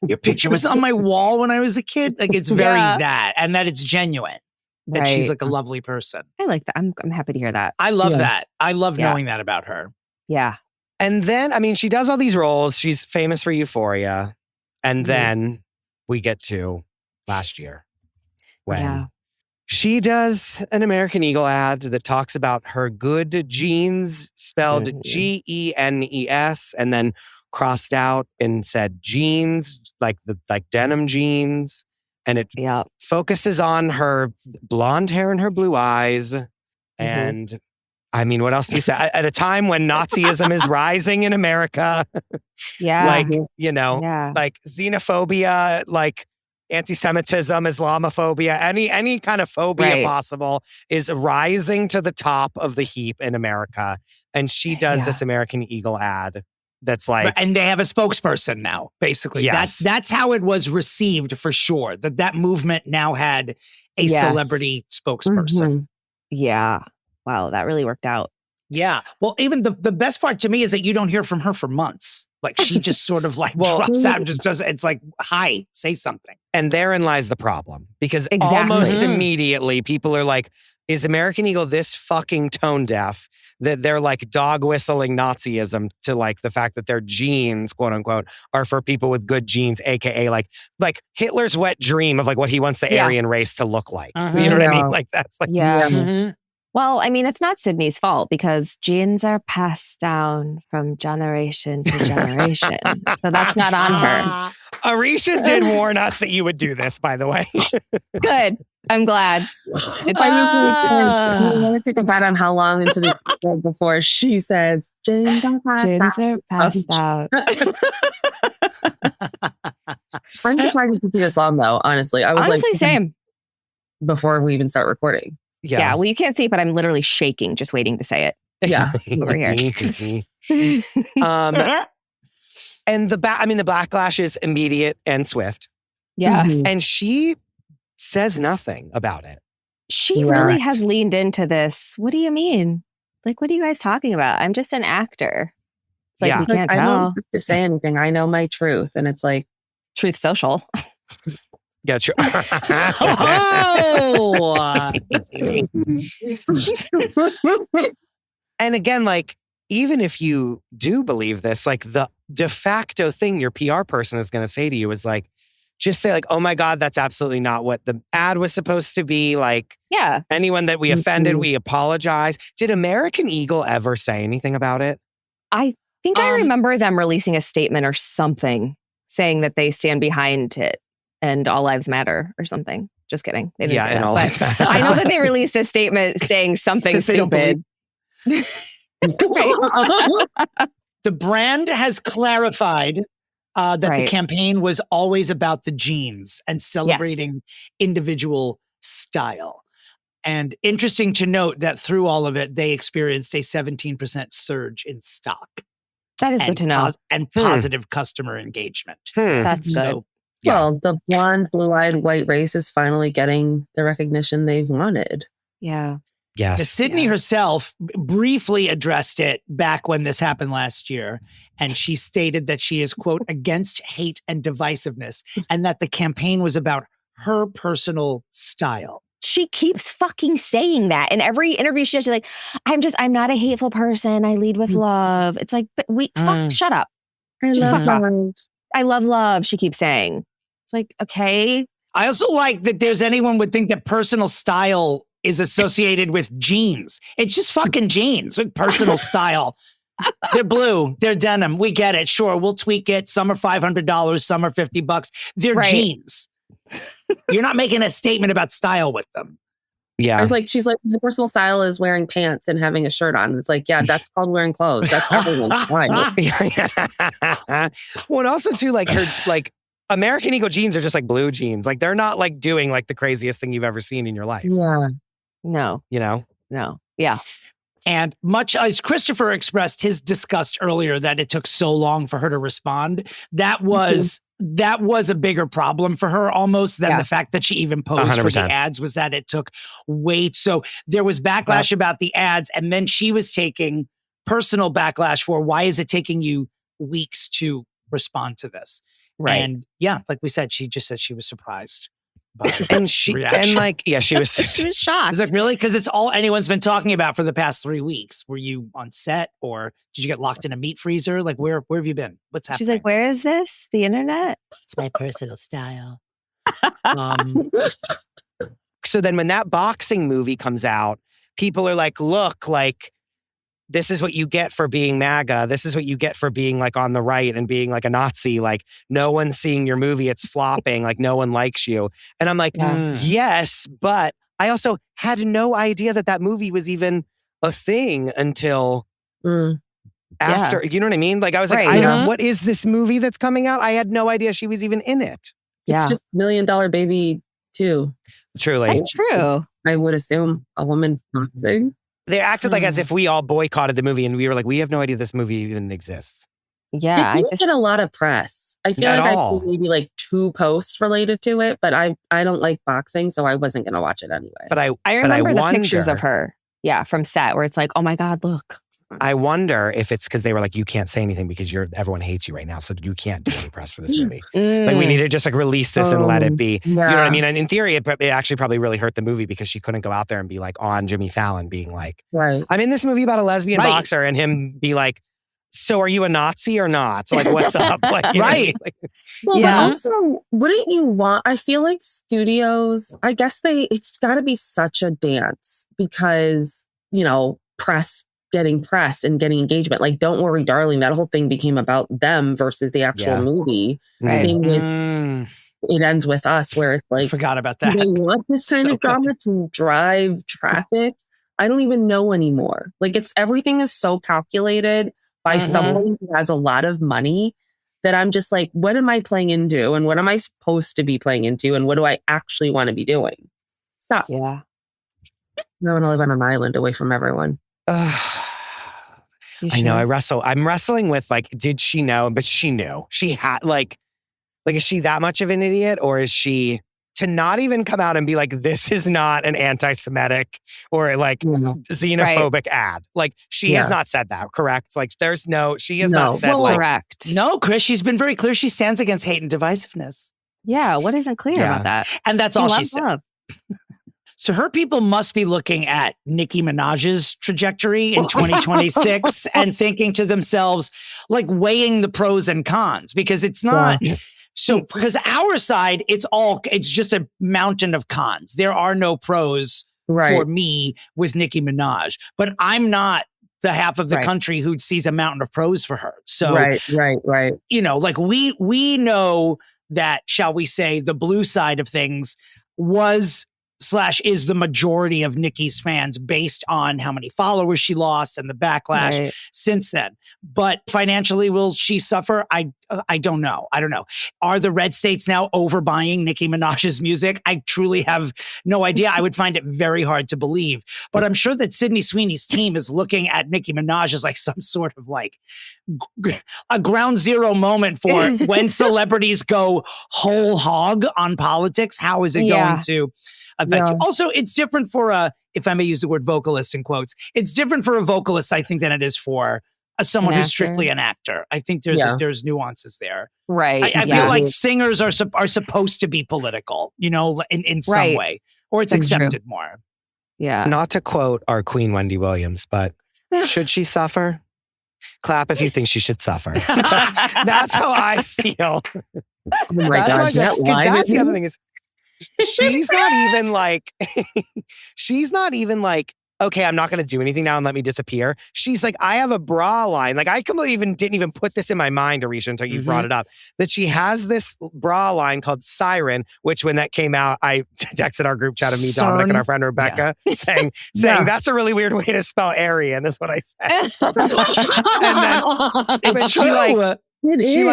your picture was on my wall when I was a kid. Like it's very that, and that it's genuine. That she's like a lovely person. I like that. I'm happy to hear that. I love that. I love knowing that about her. Yeah. And then, I mean, she does all these roles. She's famous for Euphoria. And then we get to last year when she does an American Eagle ad that talks about her good genes, spelled Genes, and then crossed out and said jeans, like denim jeans. And it focuses on her blonde hair and her blue eyes. And I mean, what else do you say? At a time when Nazism is rising in America. Like, you know, like xenophobia, like anti-Semitism, Islamophobia, any kind of phobia possible is rising to the top of the heap in America. And she does this American Eagle ad. That's like, and they have a spokesperson now, basically. Yes. That's how it was received for sure. That movement now had a celebrity spokesperson. Yeah. Wow, that really worked out. Yeah. Well, even the best part to me is that you don't hear from her for months. Like she just sort of like drops out and just does it's like, hi, say something. And therein lies the problem. Because almost immediately people are like, is American Eagle this fucking tone deaf that they're like dog whistling Nazism to like the fact that their genes, quote unquote, are for people with good genes, aka like Hitler's wet dream of like what he wants the Aryan race to look like. You know what I mean? Like that's like Well, I mean, it's not Sydney's fault because genes are passed down from generation to generation. So that's not on her. Aricia did warn us that you would do this, by the way. Good. I'm glad. I want to take a bet on how long into the before she says, genes are passed out. I'm surprised it took you this long, though, honestly. I was honestly, same. Before we even start recording. Yeah, well, you can't see it, but I'm literally shaking just waiting to say it. Yeah, over here. And the backlash is immediate and swift. Yes. And she says nothing about it. She really has leaned into this. What do you mean? Like, what are you guys talking about? I'm just an actor. It's like, you can't tell. I don't have to say anything. I know my truth. And it's like, Truth Social. Yeah, true. And again, like, even if you do believe this, like the de facto thing your PR person is going to say to you is like, just say like, oh my God, that's absolutely not what the ad was supposed to be. Like, anyone that we offended, we apologize. Did American Eagle ever say anything about it? I think I remember them releasing a statement or something saying that they stand behind it. And All Lives Matter or something. Just kidding. They didn't say and that, All Lives Matter. I know that they released a statement saying something stupid. The brand has clarified that the campaign was always about the genes and celebrating individual style. And interesting to note that through all of it, they experienced a 17% surge in stock. That is good to know. And positive customer engagement. That's good. So, Well, the blonde, blue-eyed white race is finally getting the recognition they've wanted. Yeah. Yes. Sydney herself briefly addressed it back when this happened last year. And she stated that she is, quote, against hate and divisiveness, and that the campaign was about her personal style. She keeps fucking saying that. In every interview she does, she's like, I'm not a hateful person. I lead with love. It's like, but shut up. I love love, she keeps saying. It's like, okay. I also like that there's anyone would think that personal style is associated with jeans. It's just fucking jeans with personal style. They're blue. They're denim. We get it. Sure, we'll tweak it. Some are $500. Some are $50. They're jeans. You're not making a statement about style with them. Yeah. I was like, she's like, the personal style is wearing pants and having a shirt on. It's like, yeah, that's called wearing clothes. That's everyone's style. Well, and also too, like her, like American Eagle jeans are just like blue jeans. Like they're not like doing like the craziest thing you've ever seen in your life. Yeah. No. You know? No. Yeah. And much as Christopher expressed his disgust earlier that it took so long for her to respond, that was a bigger problem for her almost than the fact that she even posed 100%. for the ads, was that it took so there was backlash about the ads, and then she was taking personal backlash for, why is it taking you weeks to respond to this? Right. And like we said, she just said she was surprised. And she She was I shocked. was like, really? Because it's all anyone's been talking about for the past 3 weeks. Were you on set, or did you get locked in a meat freezer? Like, where have you been? What's happening? She's like, where is this? The internet? It's my personal style. So then when that boxing movie comes out, people are like, look, like, this is what you get for being MAGA. This is what you get for being like on the right and being like a Nazi. Like, no one's seeing your movie. It's flopping. Like, no one likes you. And I'm like, yes, but I also had no idea that movie was even a thing until after. You know what I mean? Like, I was like, what is this movie that's coming out? I had no idea she was even in it. It's just $1 Million Baby 2. Truly. That's true. I would assume a woman boxing. They acted like as if we all boycotted the movie, and we were like, we have no idea this movie even exists. Yeah. It didn't get a lot of press. I feel like I've seen maybe like 2 posts related to it, but I don't like boxing, so I wasn't going to watch it anyway. But I remember the pictures of her. Yeah, from set where it's like, oh my God, look. I wonder if it's because they were like, you can't say anything because everyone hates you right now, so you can't do any press for this movie. Like, we need to just like release this and let it be. Yeah. You know what I mean? And in theory, it actually probably really hurt the movie because she couldn't go out there and be like on Jimmy Fallon being like, I'm in this movie about a lesbian boxer, and him be like, so are you a Nazi or not? Like, what's up? Like, right. Well, but also, wouldn't you want, I feel like studios, I guess it's got to be such a dance because, getting press and getting engagement. Like, Don't Worry, Darling, that whole thing became about them versus the actual movie. Right. Same with It Ends With Us, where it's like, forgot about that. They want this kind of drama to drive traffic. I don't even know anymore. Like, everything is so calculated by someone who has a lot of money that I'm just like, what am I playing into? And what am I supposed to be playing into? And what do I actually want to be doing? Sucks. Yeah. I want to live on an island away from everyone. I know. I'm wrestling with like, did she know? But she knew. She had like, is she that much of an idiot, or is she to not even come out and be like, this is not an anti-Semitic or like xenophobic ad? Like, she has not said that, correct? Like, she has not said correct. No, Chris, she's been very clear. She stands against hate and divisiveness. Yeah. What isn't clear about that? And that's all she said. So her people must be looking at Nicki Minaj's trajectory in 2026 and thinking to themselves, like, weighing the pros and cons, because it's not. So because our side, it's just a mountain of cons. There are no pros for me with Nicki Minaj, but I'm not the half of the country who sees a mountain of pros for her. So right. Like we know that, shall we say, the blue side of things was / is the majority of Nikki's fans based on how many followers she lost and the backlash since then. But financially, will she suffer? I don't know. I don't know. Are the red states now overbuying Nicki Minaj's music? I truly have no idea. I would find it very hard to believe. But I'm sure that Sydney Sweeney's team is looking at Nicki Minaj as like some sort of like a ground zero moment for when celebrities go whole hog on politics. How is it going to affect you? Also, it's different for if I may use the word vocalist in quotes, it's different for a vocalist, I think, than it is for someone who's strictly an actor. I think there's nuances there. Right. I feel like singers are supposed to be political, you know, in some way, or it's accepted more. Yeah. Not to quote our Queen Wendy Williams, but should she suffer? Clap if you think she should suffer. That's how I feel. Oh my gosh, that's the other thing is she's not even like, okay, I'm not going to do anything now and let me disappear. She's like, I have a bra line. Like, I didn't even put this in my mind, Aricia, until you brought it up, that she has this bra line called Siren, which when that came out, I texted our group chat of me, Dominic, and our friend Rebecca saying that's a really weird way to spell Aryan, is what I said. And then she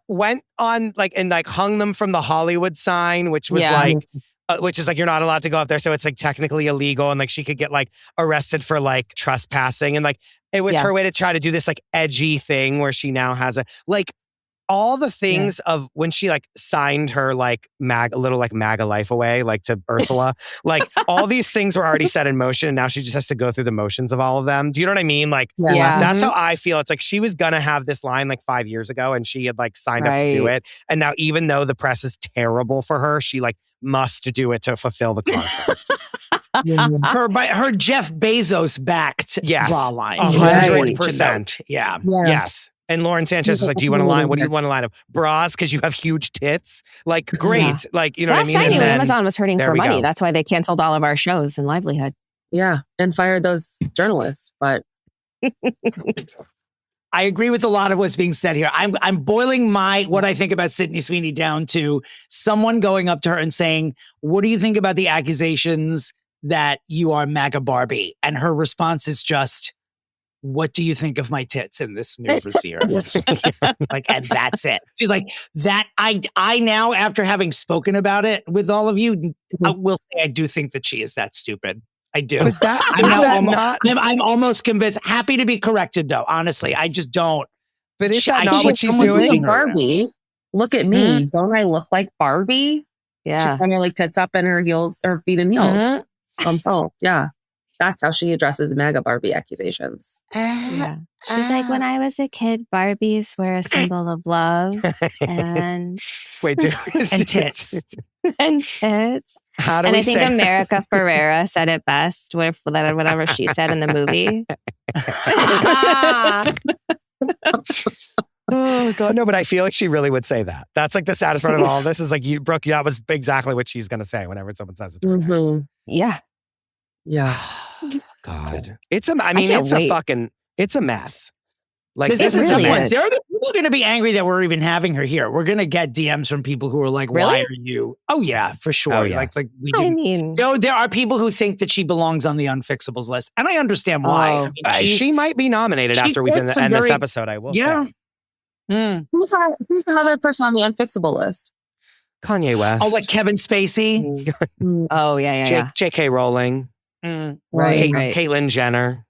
went on and hung them from the Hollywood sign, which was which is like, you're not allowed to go up there. So it's like technically illegal. And like, she could get like arrested for like trespassing. And like, it was her way to try to do this like edgy thing where she now has all the things of when she like signed her like little MAGA life away, like to Ursula, like all these things were already set in motion. And now she just has to go through the motions of all of them. Do you know what I mean? Like, that's how I feel. It's like she was going to have this line like 5 years ago and she had like signed up to do it. And now even though the press is terrible for her, she like must do it to fulfill the contract. Her Jeff Bezos backed bra line. 100%. Yes. And Lauren Sanchez was like, do you want a line? What do you want a line of? Bras because you have huge tits? Like, great. Yeah. Like, you know Last what I mean? I knew, Amazon was hurting for money. That's why they canceled all of our shows and livelihood. Yeah. And fired those journalists. But I agree with a lot of what's being said here. I'm boiling what I think about Sydney Sweeney down to someone going up to her and saying, what do you think about the accusations that you are MAGA Barbie? And her response is just, what do you think of my tits in this new brassiere? Like, and that's it. So like that, I now, after having spoken about it with all of you, I will say I do think that she is that stupid. I do. But I'm almost convinced. Happy to be corrected, though. Honestly, I just don't. But is that not what she's doing? Barbie, look at me. Don't I look like Barbie? Yeah. She's got her like tits up and her feet in heels. So yeah. That's how she addresses MAGA Barbie accusations. Yeah. She's like, when I was a kid, Barbies were a symbol of love and and tits. And tits. How do and we I think America Ferrera said it best with whatever she said in the movie. Oh God, no, but I feel like she really would say that. That's like the saddest part of all of this is like, Brooke, that was exactly what she's going to say whenever someone says it to her. Yeah. Yeah. God. It's a mess. Like, this is really point. There are the people going to be angry that we're even having her here. We're going to get DMs from people who are like, why are you? Oh yeah, for sure. Oh, yeah. Like we didn't. There are people who think that she belongs on the Unfixables list. And I understand why. I mean, she might be nominated after we end this episode, I will say. Who's the other person on the Unfixable list? Kanye West. Oh, like Kevin Spacey? Oh, yeah. J.K. Rowling. Right. Caitlyn Jenner.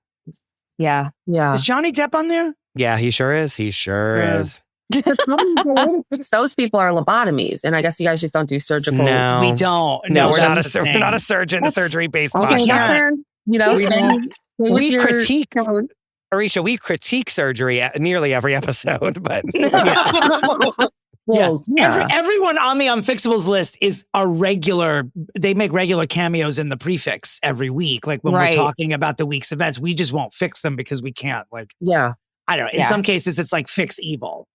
Yeah. Is Johnny Depp on there? Yeah, he sure is. Is. Those people are lobotomies, and I guess you guys just don't do surgical. No, we don't. No, we're not a surgeon. A surgery-based podcast. You know, we critique. Aricia, we critique surgery at nearly every episode, but everyone on the Unfixables list is a regular. They make regular cameos in the Pre-Fixe every week. Like when we're talking about the week's events, we just won't fix them because we can't. Like, I don't know. In some cases, it's like fix evil.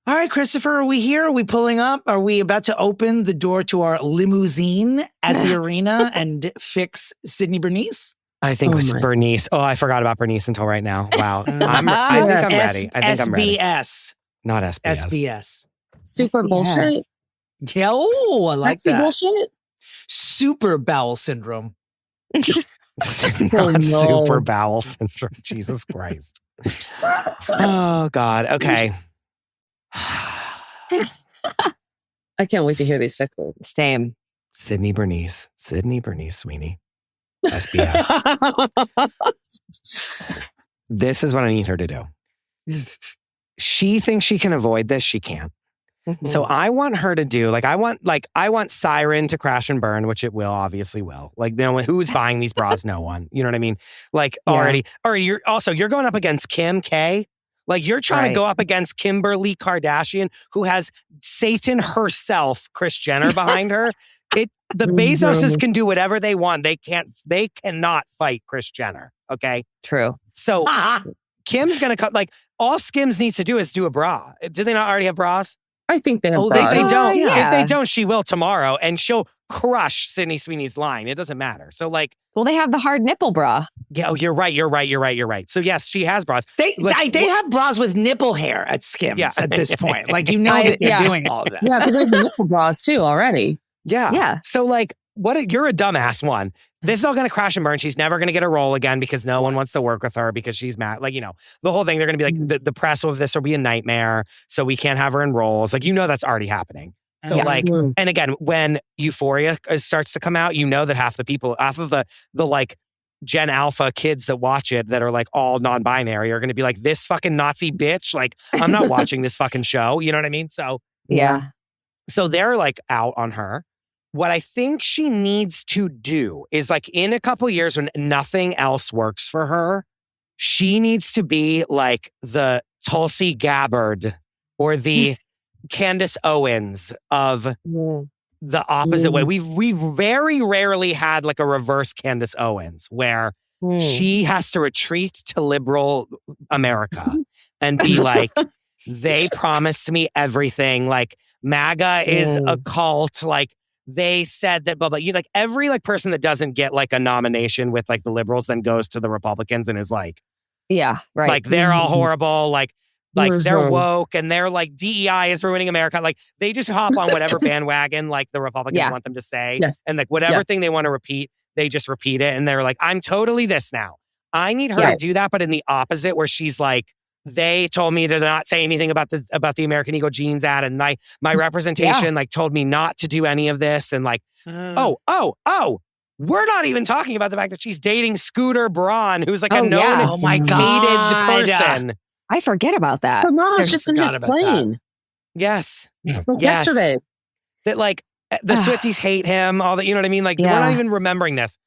All right, Christopher, are we here? Are we pulling up? Are we about to open the door to our limousine at the arena and fix Sydney Bernice? I think it was Bernice. Oh, I forgot about Bernice until right now. Wow. I think I'm ready. SBS. Not SBS. SBS. Super bullshit. Yeah, I like that. Bullshit. super bowel syndrome. Not super bowel syndrome. Jesus Christ. Oh, God. Okay. I can't wait to hear these fickles. Same. Sydney Bernice, Sweeney. SBS. This is what I need her to do. She thinks she can avoid this. She can't. Mhm. So I want her to do I want Siren to crash and burn, which it will, obviously will. Like, no one who's buying these bras, no one. You know what I mean? Like already you're going up against Kim K. Like, you're trying to go up against Kimberly Kardashian, who has Satan herself, Kris Jenner, behind her. The Bezoses can do whatever they want. They cannot fight Kris Jenner. Okay. True. So Kim's gonna cut. Like, all Skims needs to do is do a bra. Do they not already have bras? I think they have Oh, bras. they don't. Yeah. If they don't, she will tomorrow, and she'll crush Sydney Sweeney's line. It doesn't matter. So, like, Well, they have the hard nipple bra. yeah. Oh, you're right. So yes, she has bras. They have bras with nipple hair at Skims at this point. Like, that they're doing all of this. Yeah, because they have nipple bras too already. Yeah. Yeah. So, like, you're a dumbass one. This is all going to crash and burn. She's never going to get a role again because no one wants to work with her because she's mad. Like, the whole thing, they're going to be like, the press of this will be a nightmare. So we can't have her in roles. Like, that's already happening. So and again, when Euphoria starts to come out, that half of the like Gen Alpha kids that watch it that are like all non-binary are going to be like, this fucking Nazi bitch. Like, I'm not watching this fucking show. You know what I mean? So, Yeah. So they're like out on her. What I think she needs to do is, like, in a couple years when nothing else works for her, she needs to be like the Tulsi Gabbard or the Candace Owens of the opposite way. We've very rarely had like a reverse Candace Owens where she has to retreat to liberal America and be like, they promised me everything. Like, MAGA is a cult. Like, they said that, blah, blah. Like, every like person that doesn't get like a nomination with like the liberals then goes to the Republicans and is like, yeah, right. Like, they're all horrible. Like they're woke and they're like, DEI is ruining America. Like, they just hop on whatever bandwagon like the Republicans want them to say. Yes. And like whatever thing they want to repeat, they just repeat it. And they're like, I'm totally this now. I need her to do that, but in the opposite, where she's like, they told me to not say anything about the American Eagle jeans ad, and my representation like told me not to do any of this, and like, oh, we're not even talking about the fact that she's dating Scooter Braun, who's like a known hated person. I forget about that. Her mom was just in his plane. Yes. Yesterday. That like the Swifties hate him. All that, you know what I mean? Like, we're not even remembering this.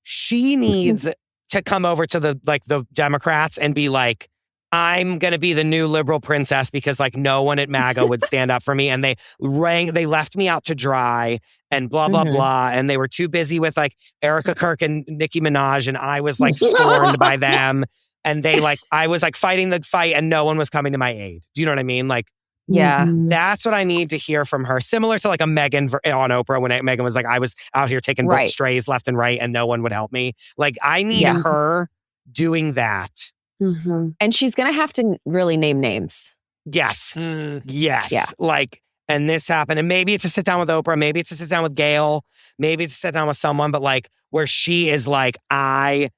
She needs to come over to the Democrats and be like, I'm going to be the new liberal princess because like no one at MAGA would stand up for me. And they left me out to dry and blah, blah, blah. And they were too busy with like Erica Kirk and Nicki Minaj. And I was like scorned by them. And I was like fighting the fight and no one was coming to my aid. Do you know what I mean? Like, yeah, that's what I need to hear from her. Similar to like a Megan on Oprah when Megan was like, I was out here taking book strays left and right and no one would help me. Like, I need her doing that. Mm-hmm. And she's going to have to really name names. Yes. Yes. Yeah. Like, and this happened. And maybe it's a sit down with Oprah. Maybe it's a sit down with Gail. Maybe it's a sit down with someone. But like, where she is like, I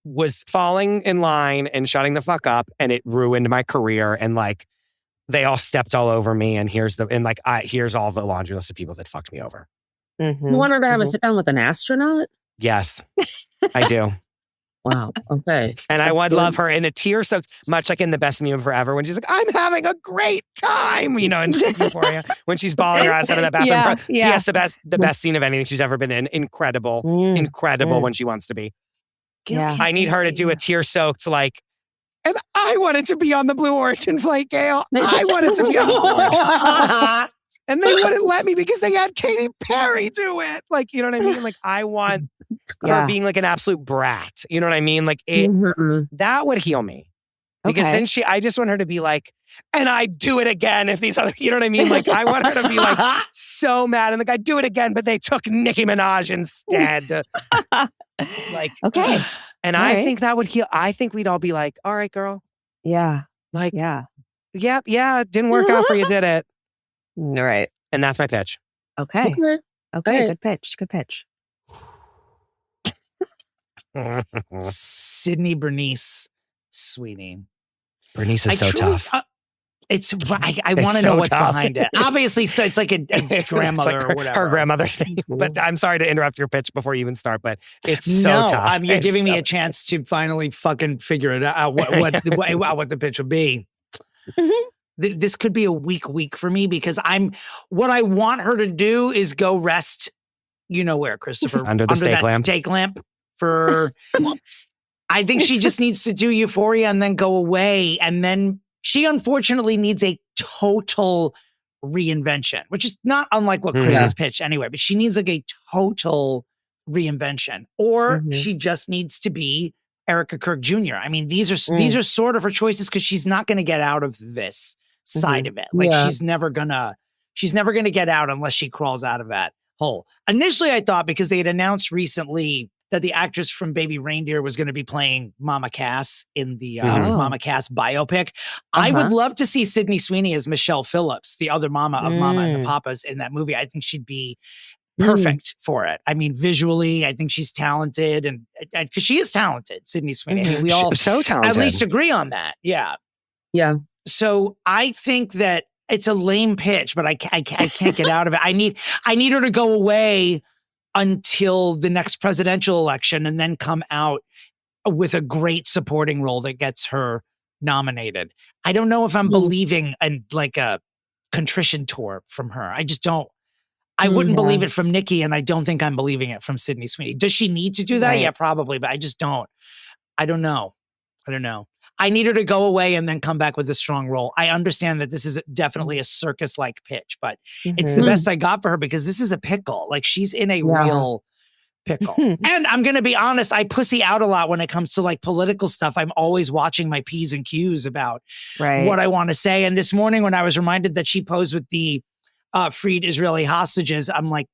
was falling in line and shutting the fuck up and it ruined my career. And like, they all stepped all over me. And here's all the laundry list of people that fucked me over. Mm-hmm. You want her to have a sit down with an astronaut? Yes, I do. Wow. Okay. And I would love her in a tear soaked, much like in The Best Meme Forever, when she's like, I'm having a great time, in Euphoria, when she's bawling her ass out of that bathroom. Yes, the best scene of anything she's ever been in. Incredible when she wants to be. Yeah. I need her to do a tear soaked like, and I wanted to be on the Blue Origin flight, Gail. I wanted to be on the Blue Origin. And they wouldn't let me because they had Katy Perry do it. Like, you know what I mean? Like, I want her being like an absolute brat. You know what I mean? Like, that would heal me. Because then I just want her to be like, and I'd do it again if these other, you know what I mean? Like, I want her to be like so mad. And like, I'd do it again, but they took Nicki Minaj instead. Like, okay. And I think that would heal. I think we'd all be like, all right, girl. Yeah. Like, yeah, it didn't work out for you, did it? All right. And that's my pitch. Okay. Okay, Okay. good pitch. Good pitch. Sydney Bernice Sweeney. Bernice is so truly- tough. I It's want to so know what's tough. behind it. Obviously, so it's like a grandmother it's like or whatever. her grandmother's name. But I'm sorry to interrupt your pitch before you even start, but it's so tough. You're It's giving me so- a chance to finally fucking figure it out what the pitch would be. This could be a week for me because what I want her to do is go rest, you know where, Christopher? Under the steak that lamp. steak lamp for. I think she just needs to do Euphoria and then go away. And then she unfortunately needs a total reinvention, which is not unlike what Chris has pitched anyway, but she needs like a total reinvention, or she just needs to be Erica Kirk Jr. I mean, these are sort of her choices because she's not going to get out of this side of it. Like she's never gonna get out unless she crawls out of that hole. Initially, I thought because they had announced recently that the actress from Baby Reindeer was going to be playing Mama Cass in the Mama Cass biopic. I would love to see Sydney Sweeney as Michelle Phillips, the other mama of Mama and the Papas in that movie. I think she'd be perfect for it. I mean, visually, I think she's talented, and because she is talented, Sydney Sweeney. I mean, we all so talented. at least agree on that. Yeah. Yeah. So I think that it's a lame pitch, but I can't get out of it. I need her to go away until the next presidential election and then come out with a great supporting role that gets her nominated. I don't know if I'm believing like a contrition tour from her. I just don't. I wouldn't believe it from Nikki, and I don't think I'm believing it from Sydney Sweeney. Does she need to do that? Right. Yeah, probably, but I just don't. I don't know. I need her to go away and then come back with a strong role. I understand that this is definitely a circus-like pitch, but it's the best I got for her because this is a pickle. Like she's in a real pickle. And I'm going to be honest, I pussy out a lot when it comes to like political stuff. I'm always watching my P's and Q's about what I want to say. And this morning when I was reminded that she posed with the freed Israeli hostages, I'm like,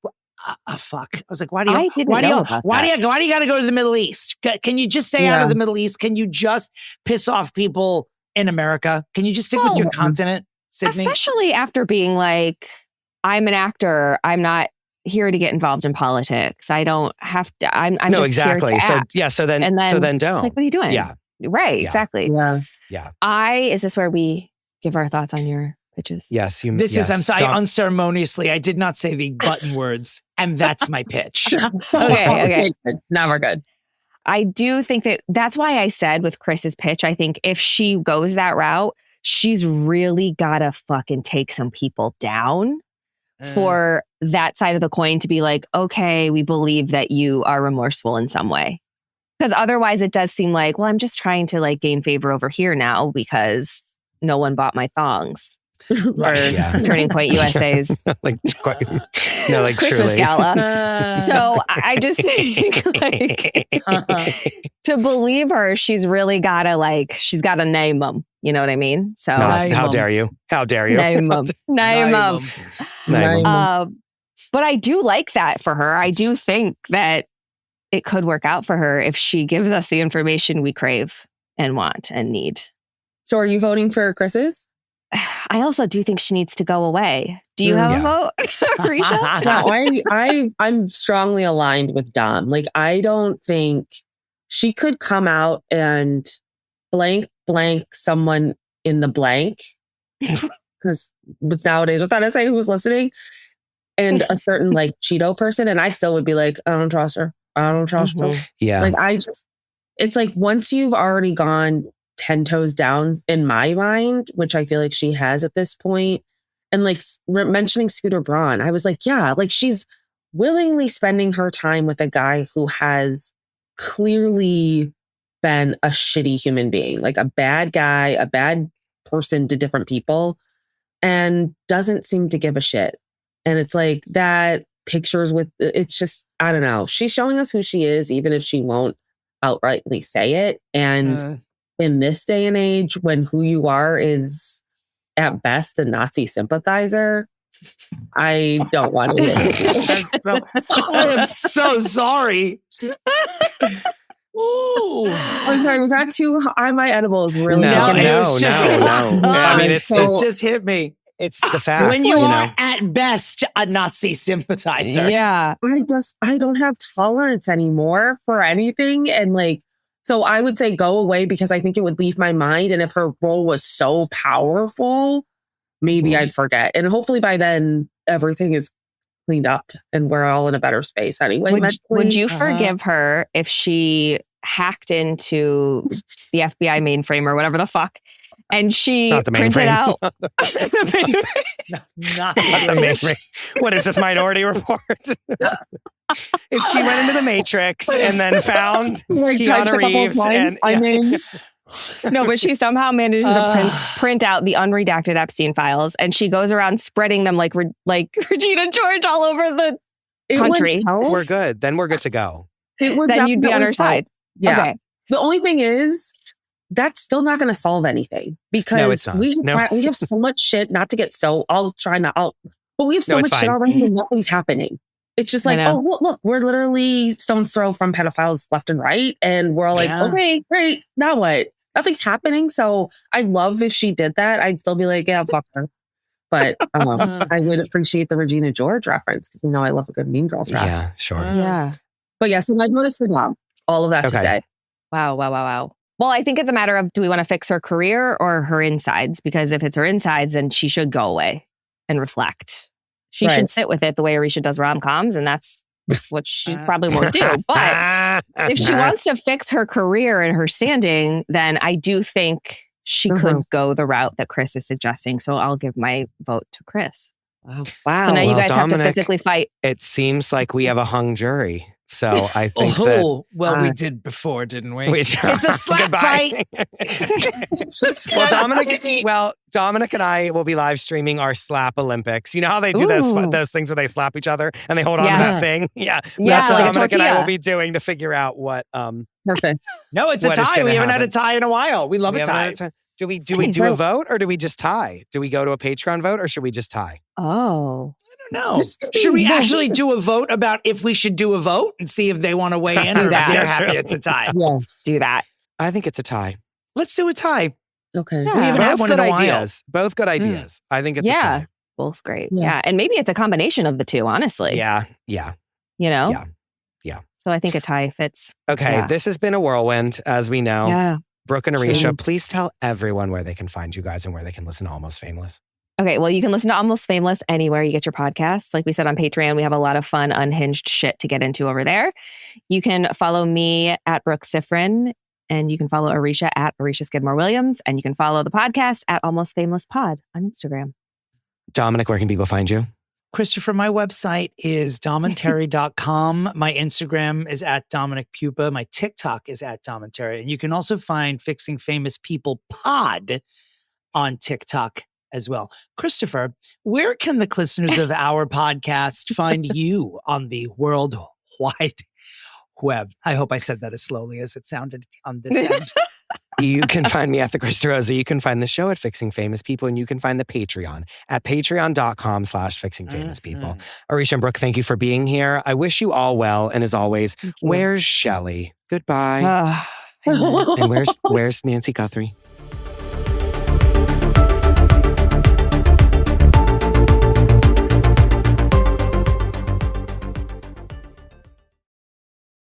fuck. I was like, why do you got to go to the Middle East? Can you just stay out of the Middle East? Can you just piss off people in America? Can you just stick with your continent, Sydney? Especially after being like, I'm an actor. I'm not here to get involved in politics. I don't have to. I'm just exactly. here to act. So then don't. It's like, what are you doing? Yeah. Right. Yeah. Exactly. Yeah. Is this where we give our thoughts on your pitches? Yes. I'm sorry, unceremoniously, I did not say the button words, and that's my pitch. Okay. Good. Now we're good. I do think that's why I said with Chris's pitch, I think if she goes that route, she's really got to fucking take some people down for that side of the coin to be like, okay, we believe that you are remorseful in some way. Because otherwise it does seem like, well, I'm just trying to like gain favor over here now because no one bought my thongs. Right. Turning Point USA's like Christmas truly. gala. So I just think like to believe her, she's really gotta she's gotta name them. You know what I mean? So how dare you? How dare you? Name them. But I do like that for her. I do think that it could work out for her if she gives us the information we crave and want and need. So are you voting for Chris's? I also do think she needs to go away. Do you have a vote, Aricia? No, I'm strongly aligned with Dom. Like, I don't think she could come out and blank someone in the blank. Because nowadays, without us saying who's listening, and a certain like Cheeto person, and I still would be like, I don't trust her. Yeah. Like, it's like once you've already gone 10 toes down in my mind, which I feel like she has at this point. And like mentioning Scooter Braun, I was like, yeah, like she's willingly spending her time with a guy who has clearly been a shitty human being, like a bad guy, a bad person to different people, and doesn't seem to give a shit. And it's like that pictures with, it's just, I don't know. She's showing us who she is, even if she won't outrightly say it. And in this day and age, when who you are is at best a Nazi sympathizer, I don't want to hear it. I am so sorry. Ooh. I'm sorry, was that too high? My edible is really No. No. I mean, it just hit me. It's the fact. When you are at best a Nazi sympathizer. Yeah. I don't have tolerance anymore for anything. And like, so I would say go away because I think it would leave my mind. And if her role was so powerful, maybe I'd forget. And hopefully by then everything is cleaned up and we're all in a better space anyway. Would you forgive her if she hacked into the FBI mainframe or whatever the fuck, and she printed out not the mainframe. What is this, Minority Report? If she went into the Matrix and then found Keanu Reeves No, but she somehow manages to print out the unredacted Epstein files, and she goes around spreading them like Regina George all over the country. We're good. Then we're good to go. Then you'd be on her side. Yeah. Okay. The only thing is, that's still not going to solve anything because we have so much shit. Not to get so, but we have so much shit already and nothing's happening. It's just like, oh, well, look, we're literally stone's throw from pedophiles left and right. And we're all like, okay, great. Now what? Nothing's happening. So I love if she did that. I'd still be like, yeah, fuck her. But I would appreciate the Regina George reference because I love a good Mean Girls ref. Yeah, sure. Yeah. But yeah, so I'd notice for Dom. All of that to say. Wow. Well, I think it's a matter of, do we want to fix her career or her insides? Because if it's her insides, then she should go away and reflect. She should sit with it the way Aricia does rom-coms, and that's what she probably won't do. But if she wants to fix her career and her standing, then I do think she could go the route that Chris is suggesting. So I'll give my vote to Chris. Wow. So now you guys have to physically fight. It seems like we have a hung jury. So I think we did before, didn't we? It's a slap fight. Dominic and I will be live streaming our slap Olympics. You know how they do those things where they slap each other and they hold on to that thing? Yeah. That's what Dominic and I will be doing to figure out what. Perfect. No, it's a tie. We haven't had a tie in a while. We love a tie. Do we do a vote or do we just tie? Do we go to a Patreon vote or should we just tie? Oh. No. Should we actually do a vote about if we should do a vote and see if they want to weigh in or if they're happy it's a tie? Yeah. Do that. I think it's a tie. Let's do a tie. Okay. We even have Both one good in a ideas. Both good ideas. I think it's a tie. Both great. Yeah. And maybe it's a combination of the two, honestly. Yeah. You know? Yeah. So I think a tie fits. Okay. This has been a whirlwind, as we know. Yeah. Brooke and Aricia, please tell everyone where they can find you guys and where they can listen to Almost Famous. Okay, well, you can listen to Almost Famous anywhere you get your podcasts. Like we said on Patreon, we have a lot of fun, unhinged shit to get into over there. You can follow me at Brooke Siffrinn, and you can follow Aricia at Aricia Skidmore-Williams, and you can follow the podcast at Almost Famous Pod on Instagram. Dominic, where can people find you? Christopher, my website is dominterry.com. My Instagram is at Dominic Pupa. My TikTok is at Dominterry. And you can also find Fixing Famous People Pod on TikTok as well. Christopher, where can the listeners of our podcast find you on the World Wide Web? I hope I said that as slowly as it sounded on this end. You can find me at the Krista Rosa. You can find the show at Fixing Famous People, and you can find the Patreon at patreon.com/Fixing Famous People. Aricia and Brooke, thank you for being here. I wish you all well. And as always, where's Shelley? Goodbye. And where's Nancy Guthrie?